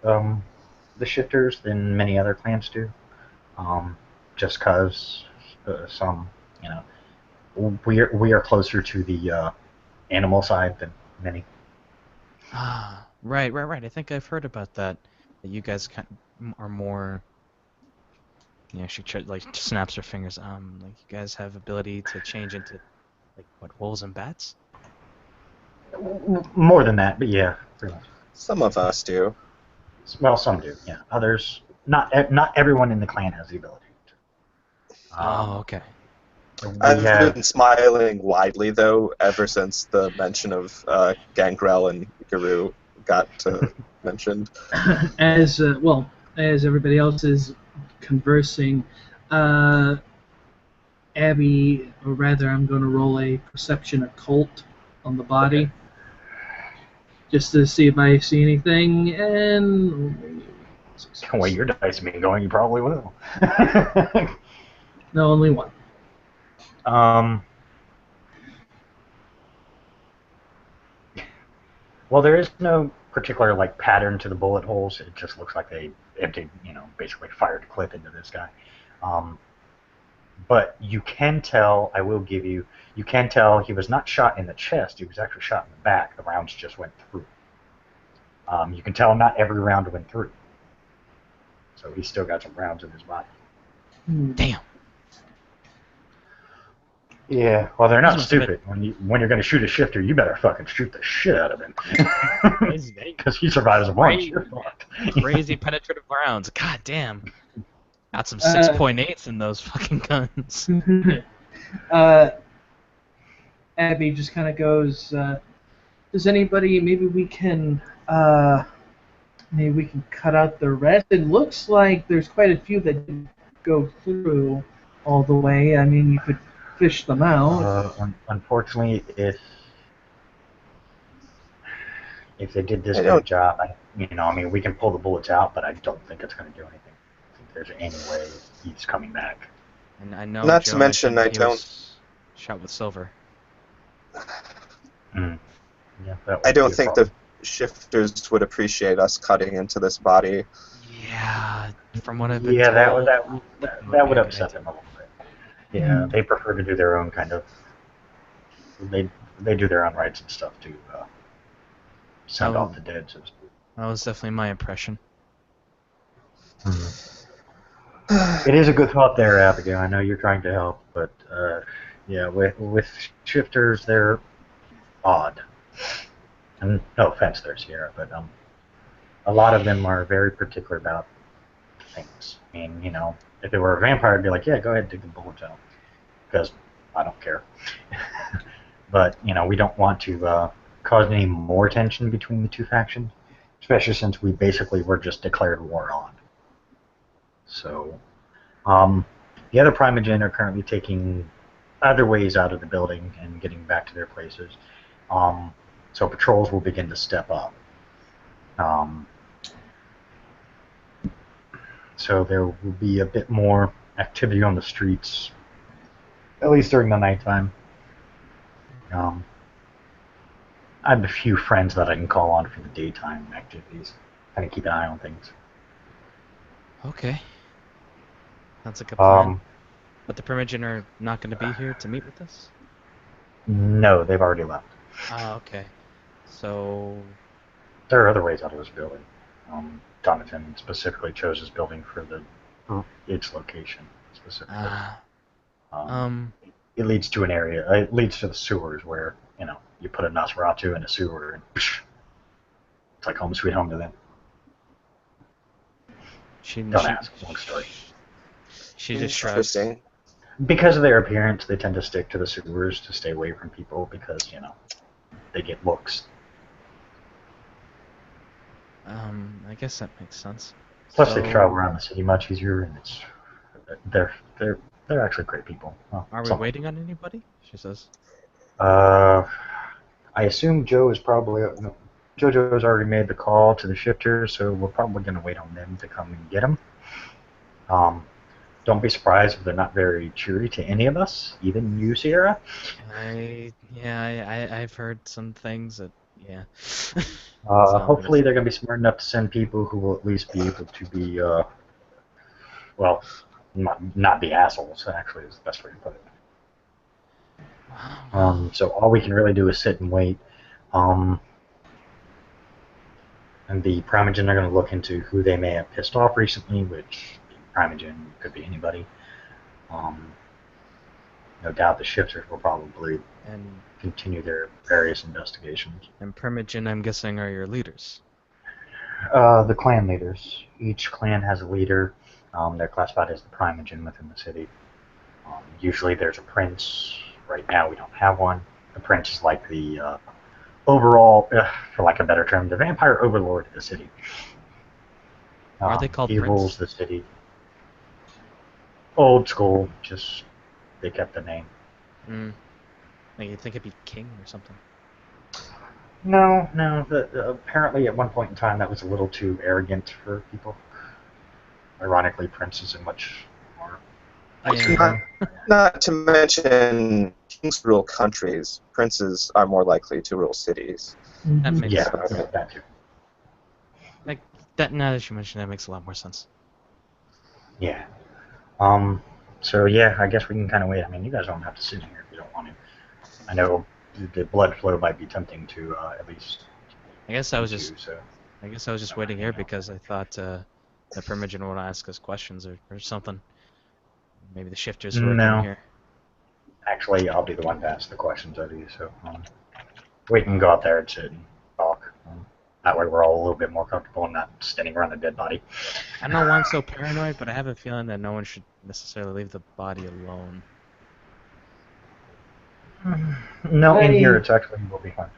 the shifters than many other clans do, just because we are closer to the animal side than many. Right. I think I've heard about that. That you guys are more. She snaps her fingers. Like you guys have ability to change into, wolves and bats. More than that, but yeah, pretty much. Some of us do. Well, some do. Yeah, others. Not everyone in the clan has the ability to. Okay. I've been smiling widely, though, ever since the mention of Gangrel and Garou got mentioned. As everybody else is conversing, Abby, or rather, I'm going to roll a perception occult on the body, just to see if I see anything, and... The way your dice have been going, you probably will. No, only one. Well, there is no particular pattern to the bullet holes. It just looks like they emptied, basically fired a clip into this guy. But you can tell, you can tell he was not shot in the chest. He was actually shot in the back. The rounds just went through. You can tell not every round went through. So he's still got some rounds in his body. Damn. Yeah, well, they're not stupid. When you're going to shoot a shifter, you better fucking shoot the shit out of him. Because he survives once. You're fucked. Crazy penetrative rounds. God damn. Got some 6.8s in those fucking guns. Abby just kind of goes, does anybody, maybe we can cut out the rest? It looks like there's quite a few that didn't go through all the way. I mean, you could fish them out. Unfortunately, if they did this I good a don't. job, I mean, we can pull the bullets out, but I don't think it's going to do anything. I think there's any way he's coming back. And I know Not to Joe mention, mentioned I he don't. was shot with silver. Mm. Yeah, that I would don't be a think problem. the shifters would appreciate us cutting into this body. Yeah, from what I've been Yeah, told, that be would a good upset idea. them a little bit. Yeah, they prefer to do their own kind of. They do their own rites and stuff to send off the dead, so to speak. That was definitely my impression. It is a good thought there, Abigail. I know you're trying to help, but yeah, with shifters, they're odd. And no offense there, Sierra, but a lot of them are very particular about things. I mean, if it were a vampire, I'd be like, yeah, go ahead, dig the bullets out, because I don't care. But we don't want to cause any more tension between the two factions, especially since we basically were just declared war on. So, the other Primogen are currently taking other ways out of the building and getting back to their places. So patrols will begin to step up. So there will be a bit more activity on the streets, at least during the nighttime. I have a few friends that I can call on for the daytime activities. Kind of keep an eye on things. Okay. Sounds like a plan. Um, But the Primogen are not going to be here to meet with us? no, they've already left. Ah, okay. So, There are other ways out of this building. Donovan specifically chose his building for its location specifically. It leads to an area. It leads to the sewers where you put a Nosferatu in a sewer and psh, it's like home sweet home to them. Don't ask. Long story. She just shrugs. Interesting. Because of their appearance, they tend to stick to the sewers to stay away from people because they get looks. I guess that makes sense. Plus, they travel around the city much easier, and they're actually great people. Well, are we waiting on anybody? She says. I assume Joe is probably JoJo's already made the call to the shifters, so we're probably going to wait on them to come and get him. Don't be surprised if they're not very cheery to any of us, even you, Sierra. I've heard some things that, yeah. Hopefully they're going to be smart enough to send people who will at least be able to be, well, not be assholes, actually, is the best way to put it. So all we can really do is sit and wait. And the Primogen are going to look into who they may have pissed off recently, which Primogen could be anybody. No doubt the shifters will probably continue their various investigations. And Primogen, I'm guessing, are your leaders? The clan leaders. Each clan has a leader. They're classified as the Primogen within the city. Usually there's a prince. Right now we don't have one. The prince is like the overall, for lack of a better term, the vampire overlord of the city. Are they called he prince? rules the city. Old school, just they kept the name. Like you'd think it'd be king or something. No. Apparently, at one point in time, that was a little too arrogant for people. Ironically, princes are much more. Not to mention, kings rule countries. Princes are more likely to rule cities. That makes sense. That too. Like that. Now that you mention, that makes a lot more sense. Yeah. So yeah, I guess we can kind of wait. I mean, you guys don't have to sit here if you don't want to. I know the blood flow might be tempting to at least. I guess I was just waiting here because I thought the Primogen would ask us questions or something. Maybe the shifters who are coming here. Actually, I'll be the one to ask the questions of you. So we can go out there and sit and talk. That way, we're all a little bit more comfortable and not standing around a dead body. I don't know why I'm so paranoid, but I have a feeling that no one should necessarily leave the body alone. No, in here it's actually will be fine.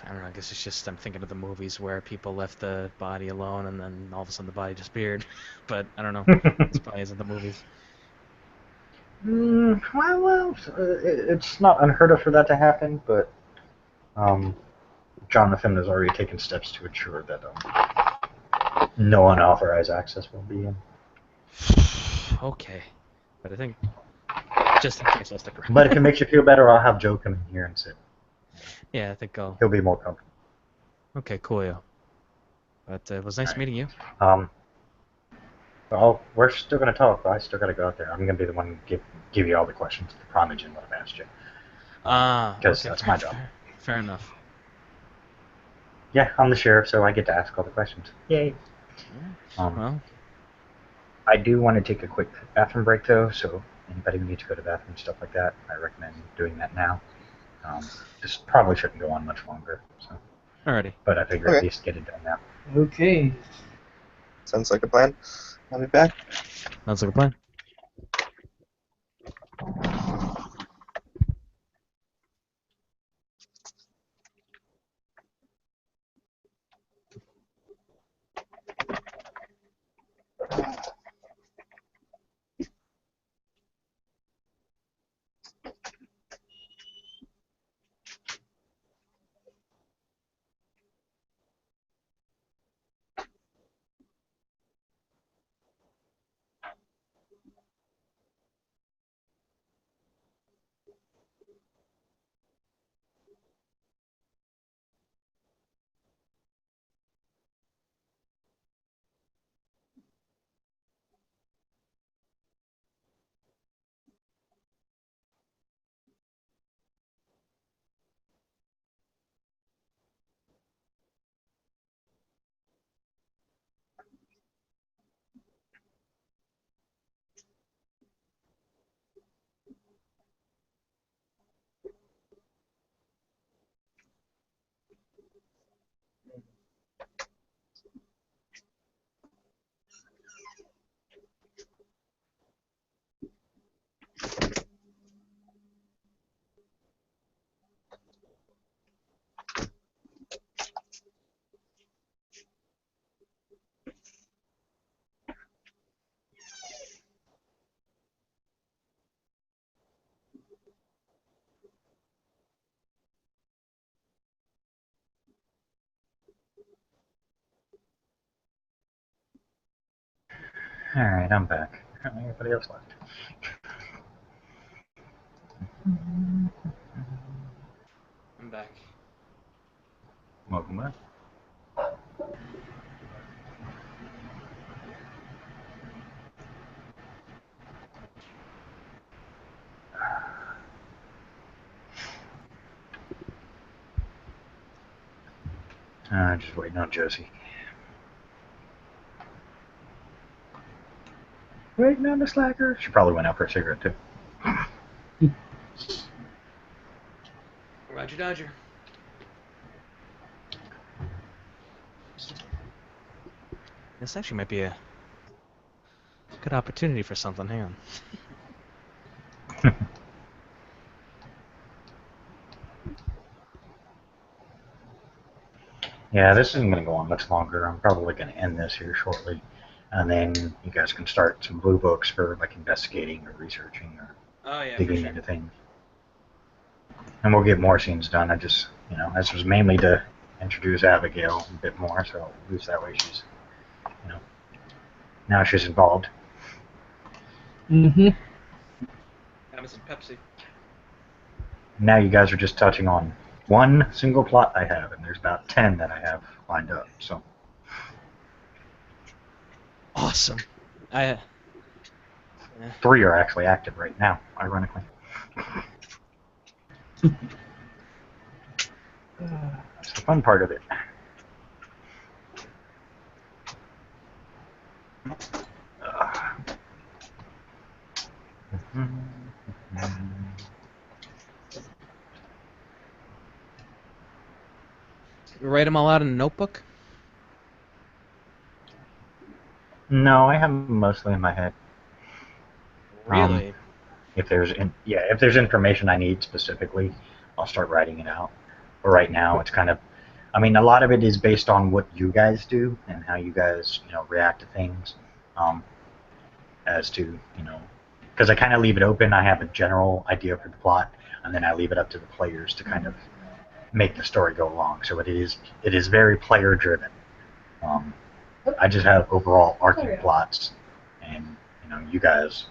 I don't know. I guess it's just I'm thinking of the movies where people left the body alone and then all of a sudden the body disappeared. But I don't know. This probably isn't the movies. It's not unheard of for that to happen, but Jonathan has already taken steps to ensure that no unauthorized access will be in. Okay, but I think just in case I'll stick around. But if it makes you feel better, I'll have Joe come in here and sit. Yeah, I think I'll. He'll be more comfortable. Okay, cool, yeah. But it was nice Alright. meeting you. Well, we're still going to talk, but I still got to go out there. I'm going to be the one to give you all the questions that Primogen would have asked you. Because Okay, that's my job. Fair enough. Yeah, I'm the sheriff, so I get to ask all the questions. Yay. Well, I do want to take a quick bathroom break, though, so anybody who needs to go to the bathroom, stuff like that, I recommend doing that now. This probably shouldn't go on much longer. So. alrighty. But I figure Okay. at least get it done now. Okay. Sounds like a plan. I'll be back. Sounds like a plan. Alright, I'm back. Apparently everybody else left. I'm back. Welcome back. Just waiting on Josie. Waiting on the slacker. She probably went out for a cigarette too. Roger Dodger. This actually might be a good opportunity for something. Hang on. Yeah, this isn't going to go on much longer. I'm probably going to end this here shortly. And then you guys can start some blue books for like investigating or researching or Oh yeah, for digging sure. into things. And we'll get more scenes done. I just, this was mainly to introduce Abigail a bit more, so at least that way she's, now she's involved. Mm-hmm. Have some Pepsi. Now you guys are just touching on one single plot I have, and there's about 10 that I have lined up, so. Awesome. I. 3 are actually active right now, ironically. That's the fun part of it. You write them all out in a notebook? No, I have them mostly in my head. Really? If there's information I need specifically, I'll start writing it out. But right now, it's kind of I mean, a lot of it is based on what you guys do and how you guys, react to things. Um, as to, because I kind of leave it open. I have a general idea for the plot, and then I leave it up to the players to kind of make the story go along. So it is very player driven. Um, I just have overall arcing plots, and you guys,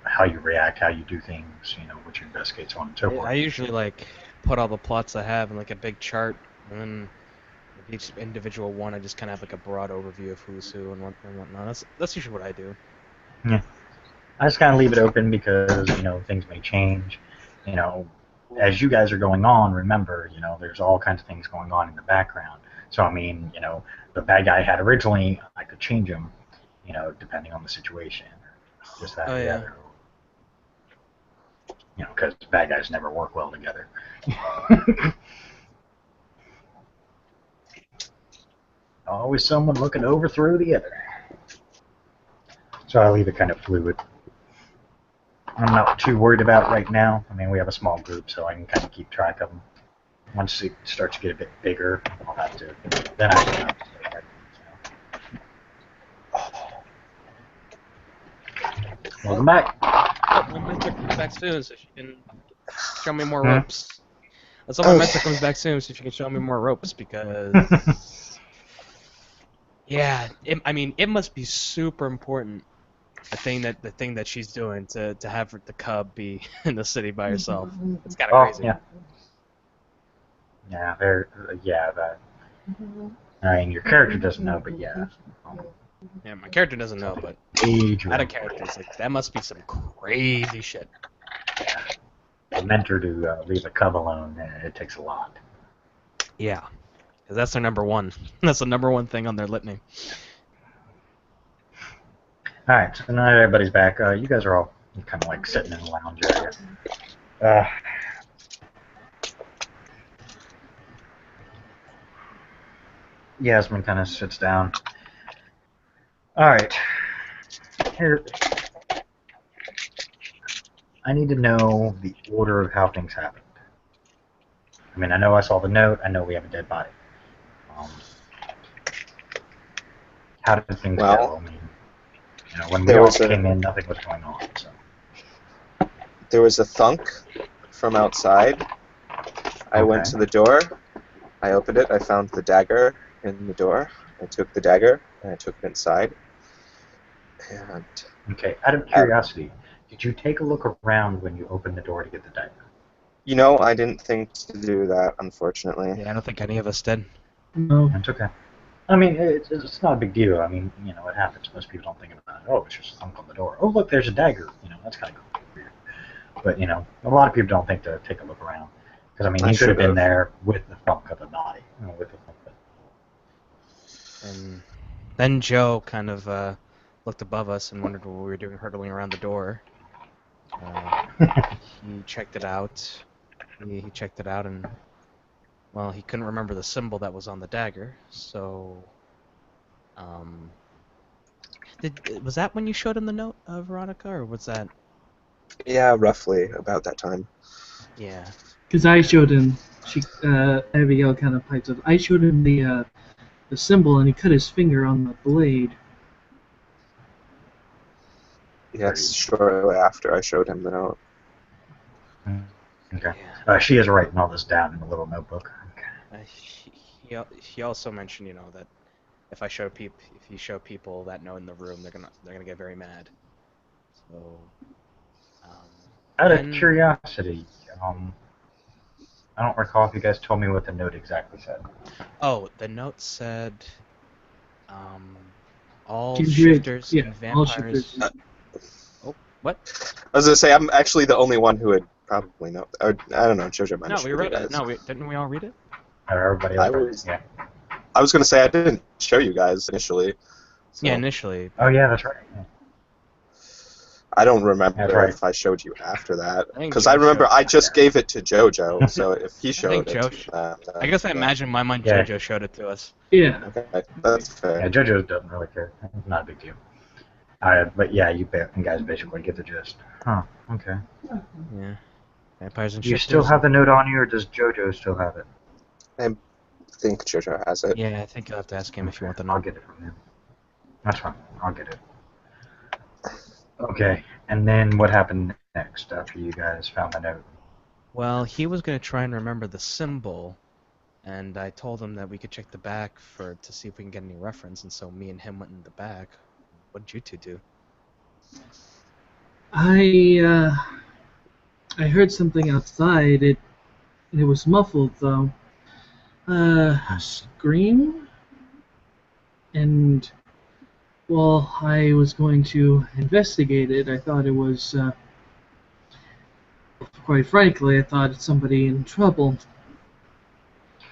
how you react, how you do things, what you investigate, so on and so forth. I usually like put all the plots I have in like a big chart, and then with each individual one, I just kind of have like a broad overview of who's who and whatnot. That's usually what I do. Yeah. I just kind of leave it open because, things may change. As you guys are going on, remember, there's all kinds of things going on in the background. So, I mean, the bad guy I had originally, I could change him, depending on the situation. Just that or the other. Because bad guys never work well together. Always someone looking to overthrow the other. So I leave it kind of fluid. I'm not too worried about right now. I mean, we have a small group, so I can kind of keep track of them. Once it starts to get a bit bigger, I'll have to. Then I can have to stay ready. Welcome back. My mentor comes back soon, so she can show me more ropes. That's why my mentor comes back soon, so she can show me more ropes, because yeah, it must be super important. The thing that she's doing to have the cub be in the city by herself. It's kind of crazy. Yeah. Yeah, that. I mean, your character doesn't know, but yeah. Yeah, my character doesn't know, but out of characters, like that must be some crazy shit. Yeah. A mentor to leave a cub alone, it takes a lot. Yeah, because that's their number one. That's the number one thing on their litany. Alright, so now that everybody's back, you guys are all kind of like sitting in the lounge area. Yasmin kind of sits down. Alright. Here. I need to know the order of how things happened. I mean, I know I saw the note. I know we have a dead body. How did things go? I mean, when we all came in, nothing was going on. So. There was a thunk from outside. I went to the door. I opened it. I found the dagger in the door. I took the dagger and I took it inside. And okay, out of curiosity, did you take a look around when you opened the door to get the dagger? I didn't think to do that, unfortunately. Yeah, I don't think any of us did. No. That's okay. I mean, it's not a big deal. I mean, it happens. Most people don't think about it. Oh, it's just a thunk on the door. Oh, look, there's a dagger. That's kind of weird. But, a lot of people don't think to take a look around. Because, I mean, he could have been there with the thunk of the body. And then Joe kind of looked above us and wondered what we were doing hurtling around the door. He checked it out. He checked it out and, well, he couldn't remember the symbol that was on the dagger, so... was that when you showed him the note, Veronica, or was that... Yeah, roughly about that time. Yeah. Because I showed him, Abigail kind of pipes up, I showed him the symbol and he cut his finger on the blade. Yes, shortly after I showed him the note. Okay. She is writing all this down in a little notebook. Okay. He also mentioned, that if you show people that note in the room, they're gonna get very mad. So. Out of curiosity, I don't recall if you guys told me what the note exactly said. Oh, the note said, all shifters and vampires. Oh, what? I was gonna say I'm actually the only one who would probably know. Or, I don't know, JoJo might. No, we read it. No, didn't we all read it? Everybody else. Yeah. I was gonna say I didn't show you guys initially. So. Yeah, initially. Oh yeah, that's right. Yeah. I don't remember if I showed you after that, because I remember I just gave it to JoJo. So if he showed it, I guess I imagine in my mind JoJo showed it to us. Yeah. Okay, that's fair. Yeah, JoJo doesn't really care. It's not a big deal. But yeah, you guys basically get the gist. Huh. Okay. Yeah. Vampires and Do you still have the note on you, or does JoJo still have it? think Jojo has it. Yeah, I think you'll have to ask him if you want the I'll note. get it from him. That's fine. I'll get it. Okay, and then what happened next after you guys found the note? Well, he was gonna try and remember the symbol, and I told him that we could check the back to see if we can get any reference, and so me and him went in the back. What did you two do? I heard something outside. It was muffled though. A scream, and well, I was going to investigate it. I thought it was, quite frankly, I thought it's somebody in trouble.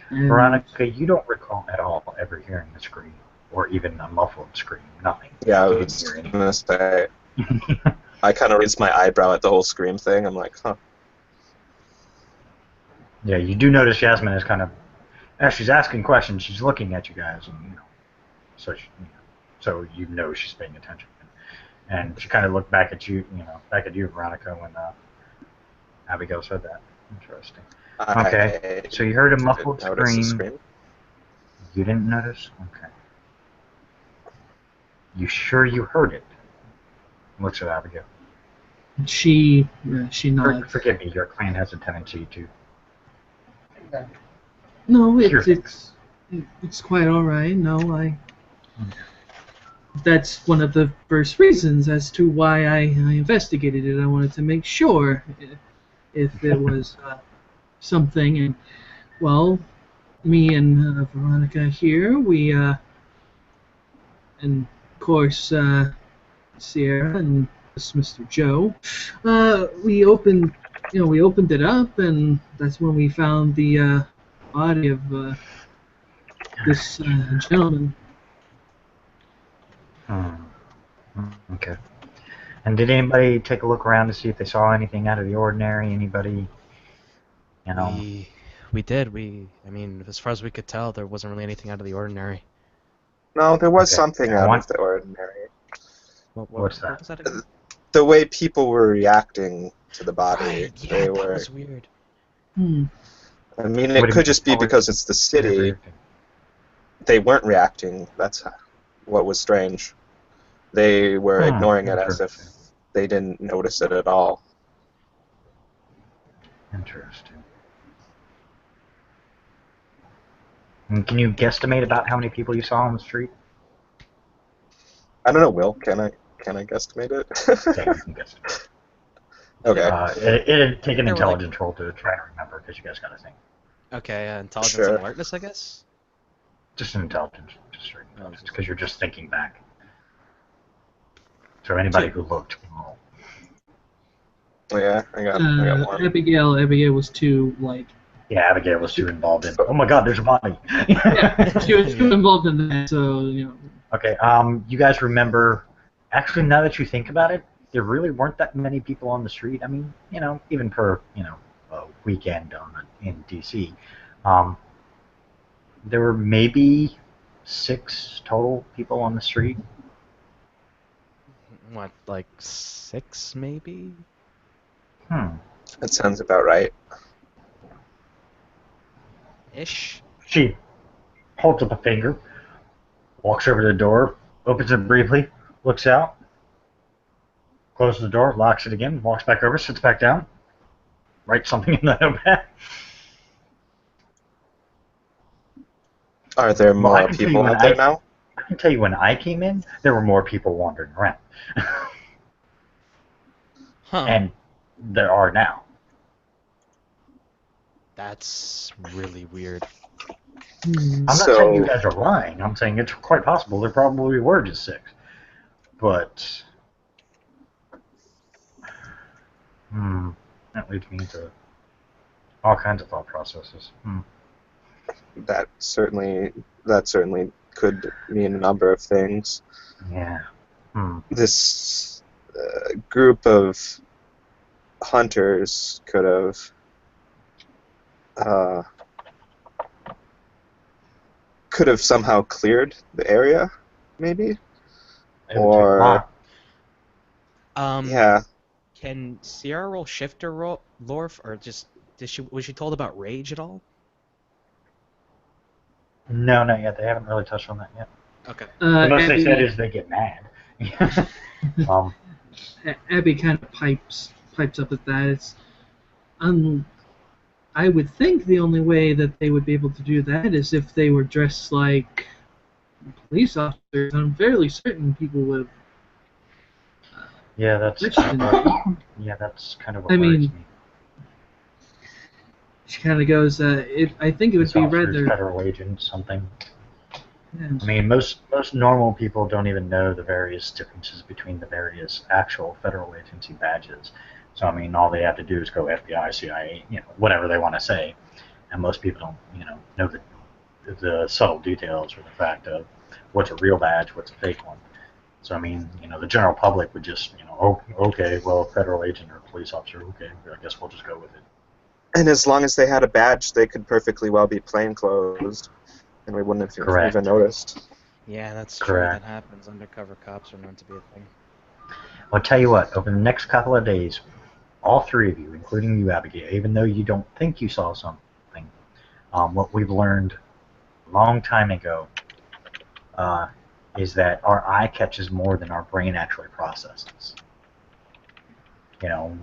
And Veronica, you don't recall at all ever hearing a scream, or even a muffled scream. Nothing. Yeah, I You was didn't hear gonna say. anything. I kind of raised my eyebrow at the whole scream thing. I'm like, huh. Yeah, you do notice Jasmine is kind of, as she's asking questions, she's looking at you guys, and so so you know she's paying attention. And she kind of looked back at you, back at you, Veronica, when Abigail said that. Interesting. Okay, so you heard a muffled Didn't notice the scream. You didn't notice? Okay. You sure you heard it? Looks at Abigail. she nodded. Forgive me, your clan has a tendency to. No, Hear it's quite all right. No, that's one of the first reasons as to why I investigated it. I wanted to make sure if it was something. And well, me and Veronica here, we and of course Sierra and Mr. Joe, we opened it up, and that's when we found the body of this gentleman. Okay. And did anybody take a look around to see if they saw anything out of the ordinary? Anybody, We did. I mean, as far as we could tell, there wasn't really anything out of the ordinary. No, there was Okay. something out of the ordinary. What's that? What was that again? The way people were reacting to the body. Right, yeah, They that were. was weird. I mean, What do it you could mean? just be because it's the city. They weren't reacting. That's what was strange. They were ignoring it as if Interesting. they didn't notice it at all. Interesting. And can you guesstimate about how many people you saw on the street? I don't know, Will. Can I guesstimate it? Yeah, you can guess it. Okay. It'd take an They were intelligence roll to try to remember, because you guys got to think. Okay, intelligence Sure. and alertness, I guess? Just an intelligence, just straight intelligence, because you're just thinking back. So anybody who looked can roll. Yeah, I got one. Abigail was too Yeah, Abigail was too involved in. Oh my God, there's a body. yeah, she was too involved in that. So Okay, you guys remember, actually, now that you think about it, there really weren't that many people on the street. I mean, even for, a weekend in D.C., there were maybe 6 total people on the street. What, like 6 maybe? That sounds about right. Ish. She holds up a finger, walks over to the door, opens it briefly, looks out, closes the door, locks it again, walks back over, sits back down, writes something in the notepad. Are there Well, I more can tell people you out there now? I can tell you when I came in, there were more people wandering around. Huh. And there are now. That's really weird. I'm not So- saying you guys are lying. I'm saying it's quite possible there probably were just 6. But that leads me into all kinds of thought processes. That certainly could mean a number of things. Yeah. This group of hunters could have somehow cleared the area, maybe. It would take a lot. Yeah. Can Sierra roll shifter Lorf, or just was she told about rage at all? No, not yet. They haven't really touched on that yet. Okay. The most they said Abby, is they get mad. um, Abby kind of pipes up at that. It's I would think the only way that they would be able to do that is if they were dressed like police officers. I'm fairly certain people would have yeah, that's questioned kind them. of, yeah, that's kind of what I worries mean, me. she kind of goes, I think it would This be officer's rather. federal agent, something. Yeah, I mean, most normal people don't even know the various differences between the various actual federal agency badges. So I mean, all they have to do is go FBI, CIA, whatever they want to say, and most people don't, know the subtle details or the fact of what's a real badge, what's a fake one. So I mean, the general public would just, oh, okay, well, federal agent or police officer, okay, I guess we'll just go with it. And as long as they had a badge, they could perfectly well be plainclothes, and we wouldn't have Correct. even noticed. Yeah, that's true. Correct. That happens. Undercover cops are known to be a thing. I'll tell you what, over the next couple of days, all three of you, including you, Abigail, even though you don't think you saw something, what we've learned a long time ago is that our eye catches more than our brain actually processes.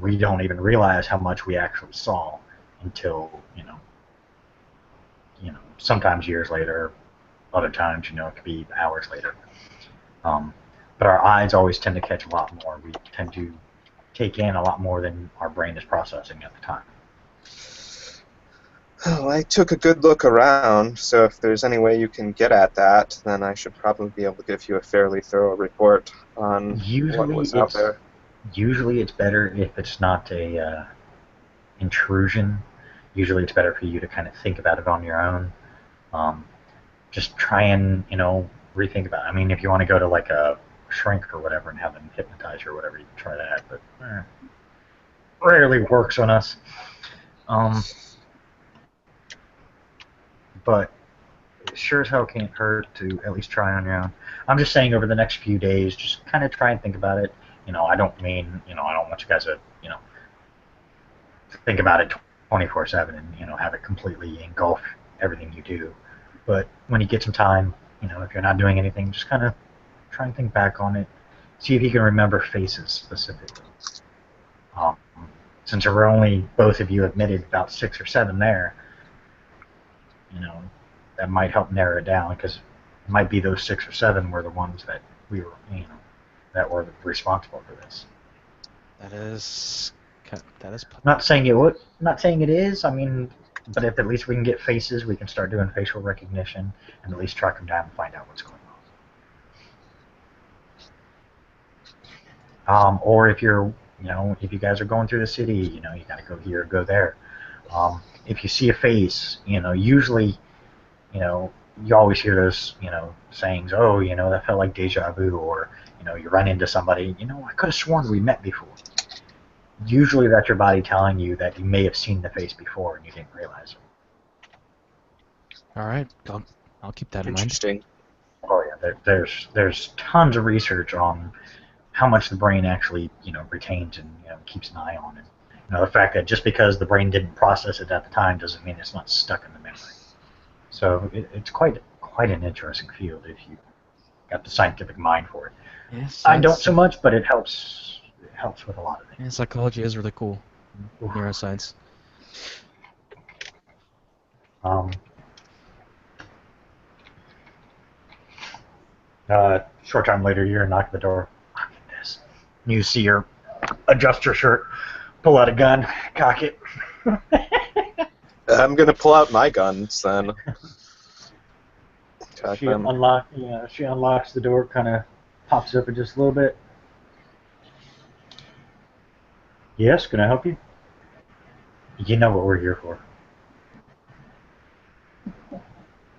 We don't even realize how much we actually saw until, sometimes years later, other times, it could be hours later. But our eyes always tend to catch a lot more. We tend to take in a lot more than our brain is processing at the time. Oh, I took a good look around, so if there's any way you can get at that, then I should probably be able to give you a fairly thorough report on what was out there. Usually it's better if it's not a intrusion. Usually it's better for you to kind of think about it on your own. Just try and, rethink about it. I mean, if you want to go to like a shrink or whatever and have them hypnotize you or whatever, you can try that, but rarely works on us. But it sure as hell can't hurt to at least try on your own. I'm just saying over the next few days, just kind of try and think about it. I don't mean, I don't want you guys to, think about it 24/7 and, have it completely engulf everything you do. But when you get some time, if you're not doing anything, just kind of try and think back on it. See if you can remember faces specifically. Since there were only, both of you admitted, about 6 or 7 there, that might help narrow it down, because it might be those 6 or 7 were the ones that we were, that were responsible for this. That is. Not saying it is. I mean, but if at least we can get faces, we can start doing facial recognition and at least track them down and find out what's going on. Or if you're, if you guys are going through the city, you got to go here or go there. If you see a face, usually, you always hear those, sayings, oh, that felt like deja vu, or, you run into somebody, I could have sworn we met before. Usually that's your body telling you that you may have seen the face before and you didn't realize it. All right, I'll keep that in mind. Interesting. Oh yeah, there's tons of research on how much the brain actually, retains and keeps an eye on it. The fact that just because the brain didn't process it at the time doesn't mean it's not stuck in the memory. So it's quite an interesting field if you got the scientific mind for it. Yes, I don't so much, but it helps. It helps with a lot of things. Yeah, psychology is really cool. Neuroscience. Short time later, you're knocking the door. Look at this. You see her adjust her shirt, pull out a gun, cock it. I'm gonna pull out my guns then. She unlocks the door, kind of pops open just a little bit. Yes, can I help you? You know what we're here for.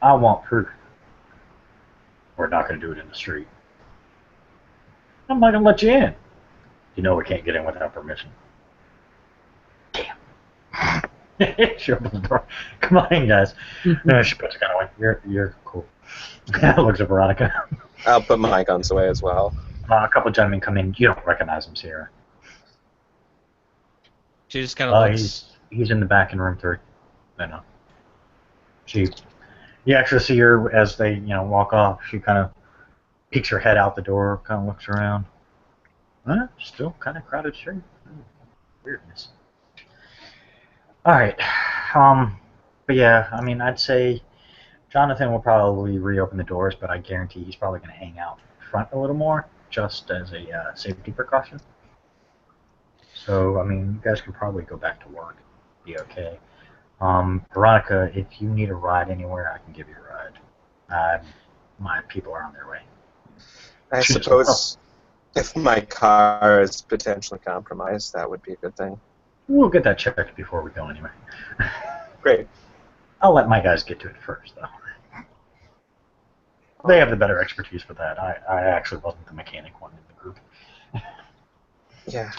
I want proof. We're not going to do it in the street. I'm not going to let you in. You know we can't get in without permission. Damn. She opens the door. Come on in, guys. No, she puts a gun away. You're cool. Looks at Veronica. I'll put my guns away as well. A couple of gentlemen come in. You don't recognize him, Sierra. She just kind of looks. He's in the back in room 3. I know. She You actually see her as they, walk off. She kind of peeks her head out the door, kind of looks around. Still kind of crowded street. Weirdness. All right. But yeah, I mean, I'd say Jonathan will probably reopen the doors, but I guarantee he's probably going to hang out front a little more, just as a safety precaution. So, I mean, you guys can probably go back to work. Be okay. Veronica, if you need a ride anywhere, I can give you a ride. My people are on their way. I suppose if my car is potentially compromised, that would be a good thing. We'll get that checked before we go anyway. Great. I'll let my guys get to it first, though. They have the better expertise for that. I actually wasn't the mechanic one in the group. Yeah.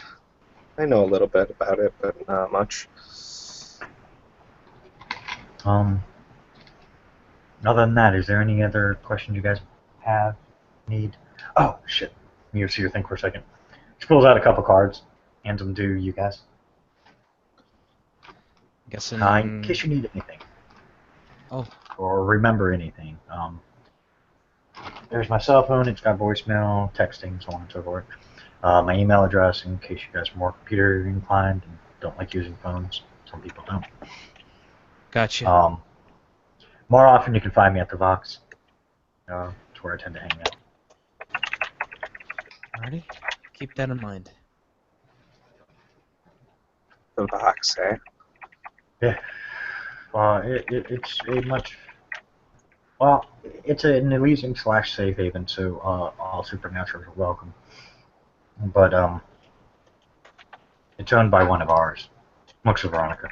I know a little bit about it, but not much. Other than that, is there any other questions you guys need? Oh, shit. You see your thing for a second. She pulls out a couple cards, hands them to you guys. Guessing. In case you need anything. Oh. Or remember anything. There's my cell phone. It's got voicemail, texting, so on and so forth. My email address, in case you guys are more computer inclined and don't like using phones. Some people don't. Gotcha. More often, you can find me at the Vox. It's where I tend to hang out. Alrighty. Keep that in mind. The box, eh? Yeah. It's a much... Well, it's an Elysium/safe haven, so all supernaturals are welcome. But, it's owned by one of ours. Looks of Veronica.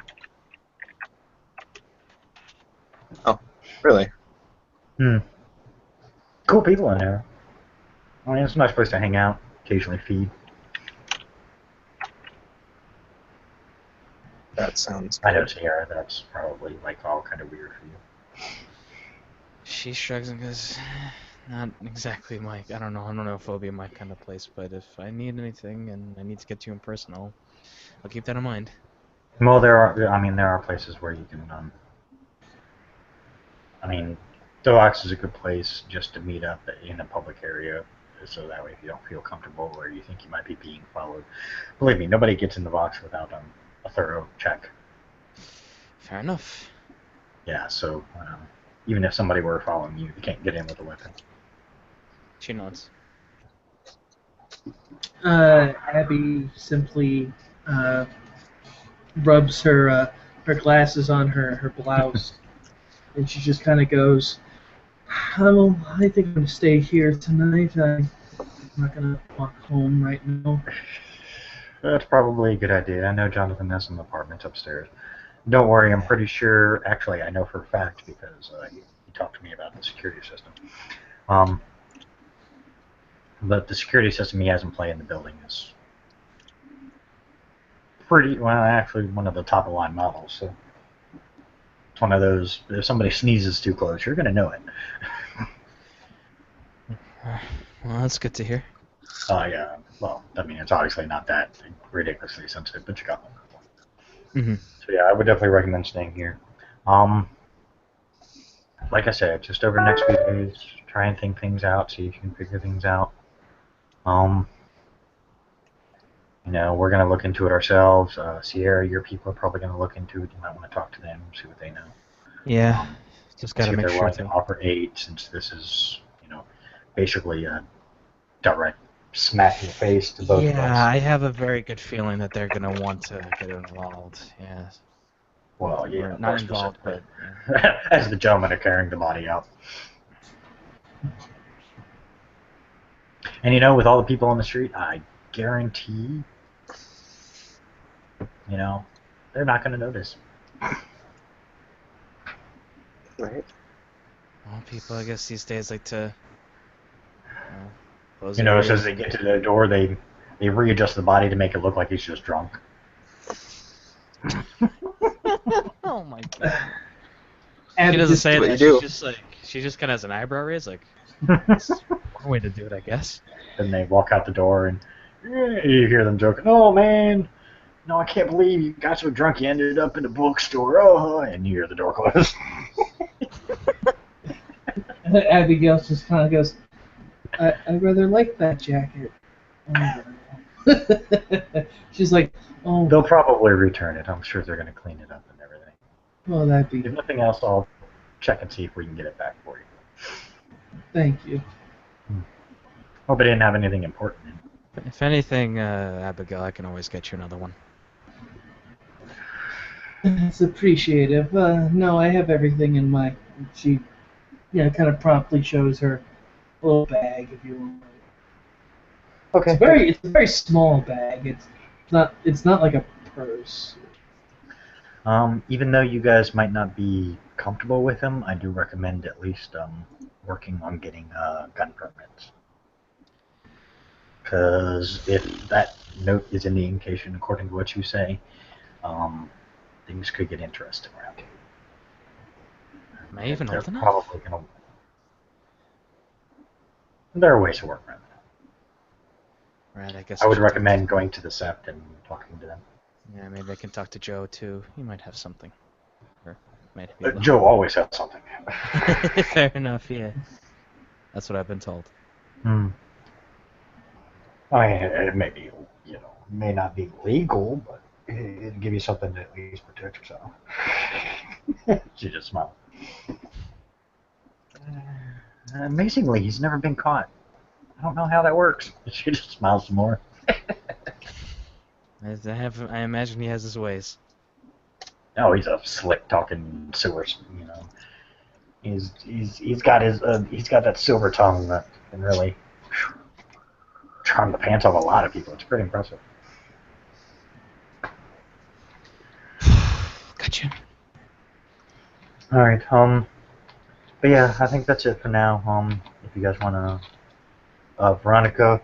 Oh, really? Cool people in there. I mean, it's a nice place to hang out, occasionally feed. That sounds good. I know, Sierra, that's probably, all kind of weird for you. She shrugs and goes, not exactly my, I don't know if it'll be my kind of place, but if I need anything and I need to get to you in person, I'll keep that in mind. Well, there are places where you can, the Vox is a good place just to meet up in a public area, so that way if you don't feel comfortable or you think you might be being followed. Believe me, nobody gets in the Vox without a thorough check. Fair enough. Yeah, so even if somebody were following you, you can't get in with a weapon. She nods. Abby simply rubs her glasses on her blouse, and she just kind of goes, I think I'm going to stay here tonight. I'm not going to walk home right now. That's probably a good idea. I know Jonathan has some apartments upstairs. Don't worry, I'm pretty sure, actually I know for a fact because he talked to me about the security system. But the security system he has in play in the building is pretty, well, actually one of the top of the line models. So it's one of those, if somebody sneezes too close, you're going to know it. Well, that's good to hear. Yeah, well, it's obviously not that ridiculously sensitive, but you got one. Mm-hmm. So yeah, I would definitely recommend staying here. Like I said, just over the next few days, try and think things out, see if you can figure things out. We're going to look into it ourselves. Sierra, your people are probably going to look into it. You might want to talk to them, see what they know. Yeah, just got to see if make they're sure willing to offer aid, since this is, basically a direct smack in the face to both of us. Yeah, I have a very good feeling that they're going to want to get involved. Yeah. Well, yeah, Or not involved, but yeah. As the gentlemen are carrying the body out. And with all the people on the street, I guarantee, they're not going to notice. Right. Well, people, I guess these days like to. Close As they get to the door, they readjust the body to make it look like he's just drunk. Oh my god. Abby She doesn't say what that. you She just kind of has an eyebrow raise, like. That's one way to do it, I guess. Then they walk out the door, and you hear them joking. Oh man, no, I can't believe you got so drunk you ended up in the bookstore. Oh, and you hear the door close. Abigail just kind of goes, I rather like that jacket. She's like, oh, They'll probably return it. I'm sure they're going to clean it up and everything. well, that'd be. If nothing else, I'll check and see if we can get it back for you. Thank you. Hope I didn't have anything important in. If anything, Abigail, I can always get you another one. It's appreciative. No, I have everything in my. She, kind of promptly shows her little bag, if you will. Okay. It's a very small bag. It's not like a purse. Even though you guys might not be comfortable with them, I do recommend at least working on getting gun permits. Because if that note is in the incation, according to what you say, things could get interesting around here. Am I even They're old enough? probably gonna. There are ways to work around that. Right, I guess I would should recommend going to the Sept and talking to them. Yeah, maybe I can talk to Joe too. He might have something. Or might be able- Joe always has something. Fair enough, yeah. That's what I've been told. I mean, it may be, may not be legal, but it'd give you something to at least protect yourself. She just smiled. Amazingly, he's never been caught. I don't know how that works. She just smiles some more. I imagine he has his ways. Oh, he's a slick talking sewers. He's got that silver tongue that can really charm the pants off a lot of people. It's pretty impressive. Gotcha. All right. But yeah, I think that's it for now. If you guys want to, Veronica,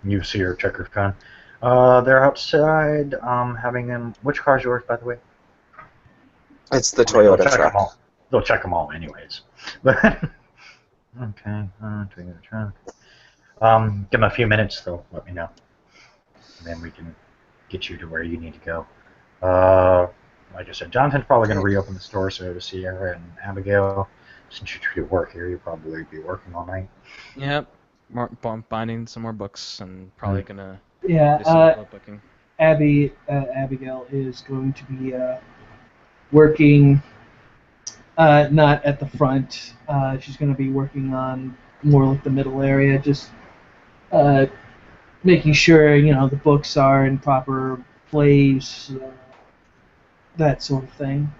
you see her check her gun. They're outside, having them. Which car's yours, by the way? It's the Toyota truck. They'll check them all, anyways. But okay, Toyota truck. Give them a few minutes. They'll let me know, and then we can get you to where you need to go. Like I said, Jonathan's probably going to reopen the store, so to Sierra and Abigail, since you do work here, you'll probably be working all night. Yep. Binding some more books and probably gonna Yeah, do some book booking. Abigail is going to be working not at the front. She's going to be working on more like the middle area, just making sure the books are in proper place, that sort of thing.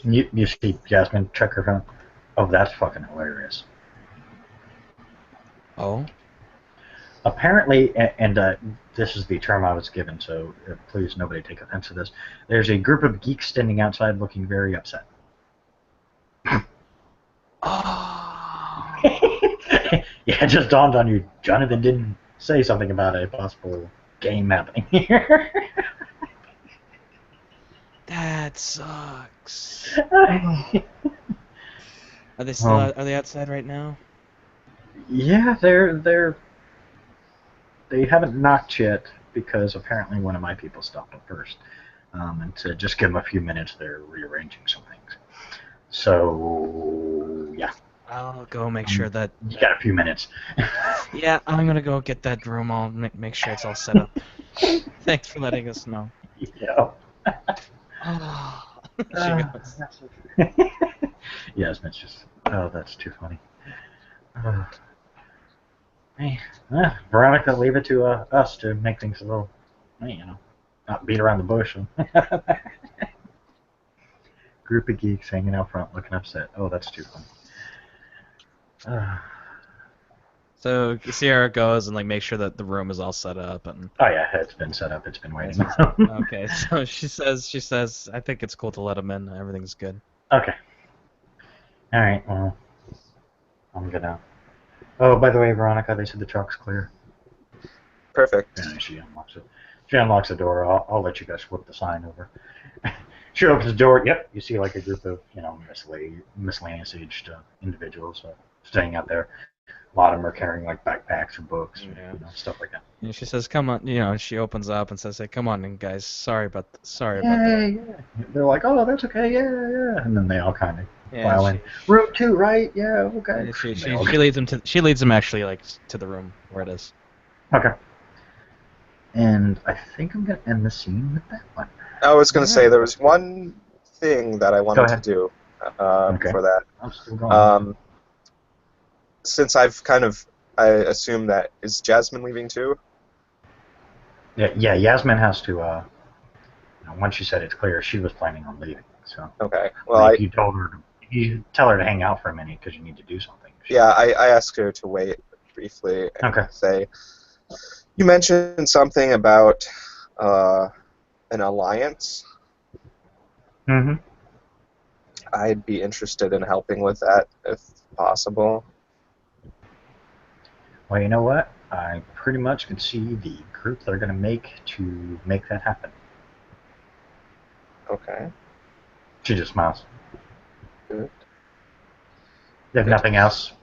You see Jasmine check her phone. Oh, that's fucking hilarious. Oh? Apparently, and this is the term I was given, so please nobody take offense to this. There's a group of geeks standing outside looking very upset. Oh. Yeah, it just dawned on you. Jonathan didn't say something about a possible game happening here. That sucks. Oh. Are they still are they outside right now? Yeah, they haven't knocked yet because apparently one of my people stopped them first. And to just give them a few minutes, they're rearranging some things. So yeah, I'll go make sure that. you got a few minutes. Yeah, I'm gonna go get that room all make sure it's all set up. Thanks for letting us know. Yeah. Oh, she goes. Yes, it's just. Oh, that's too funny. Hey, Veronica, leave it to us to make things a little, not beat around the bush. Group of geeks hanging out front, looking upset. Oh, that's too funny. So Sierra goes and makes sure that the room is all set up and. Oh yeah, it's been set up. It's been waiting. Okay, so she says, I think it's cool to let him in. Everything's good. Okay. All right. Well, I'm gonna. Oh, by the way, Veronica, they said the truck's clear. Perfect. And she unlocks it. She unlocks the door. I'll let you guys flip the sign over. She opens the door. Yep, you see a group of miscellaneous aged individuals staying out there. A lot of them are carrying backpacks or books, stuff like that. And she says, "Come on," and she opens up and says, "Hey, come on, in, guys. Sorry about that." Yeah. They're like, "Oh, that's okay. Yeah." And then they all kind of Yeah, File in. Room 2, right? Yeah, okay. she leads them actually like to the room where it is. Okay. And I think I'm going to end the scene with that one. I was going to say Alright. there was one thing that I wanted to ahead. do Okay. for that. I'm still going. Since I assume that is Jasmine leaving too. Yeah, Yasmin has to, once you said it's clear, she was planning on leaving. So Okay. Well, if you tell her to hang out for a minute because you need to do something. I asked her to wait briefly and Okay. say, you mentioned something about an alliance. Mm-hmm. I'd be interested in helping with that if possible. Well, you know what? I pretty much can see the group they're going to make that happen. Okay. She just smiles. Good. If nothing else,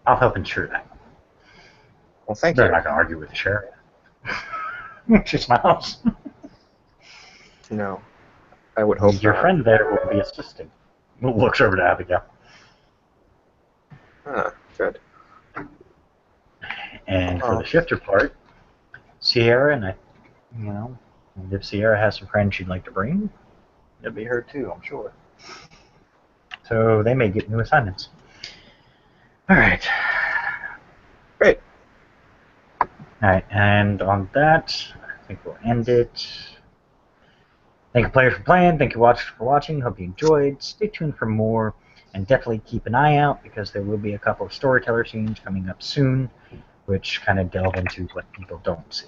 I'll help ensure that. Well, thank They're you. not going to argue with the sheriff. She smiles. No, I would hope Your not. friend there will be assisting. Looks over to Abigail. Good. And for the shifter part, Sierra and if Sierra has some friends she'd like to bring, it'll be her too, I'm sure. So they may get new assignments. All right. Great. All right, and on that, I think we'll end it. Thank you, players, for playing. Thank you, watchers, for watching. Hope you enjoyed. Stay tuned for more, and definitely keep an eye out because there will be a couple of storyteller scenes coming up soon, which kind of delve into what people don't see.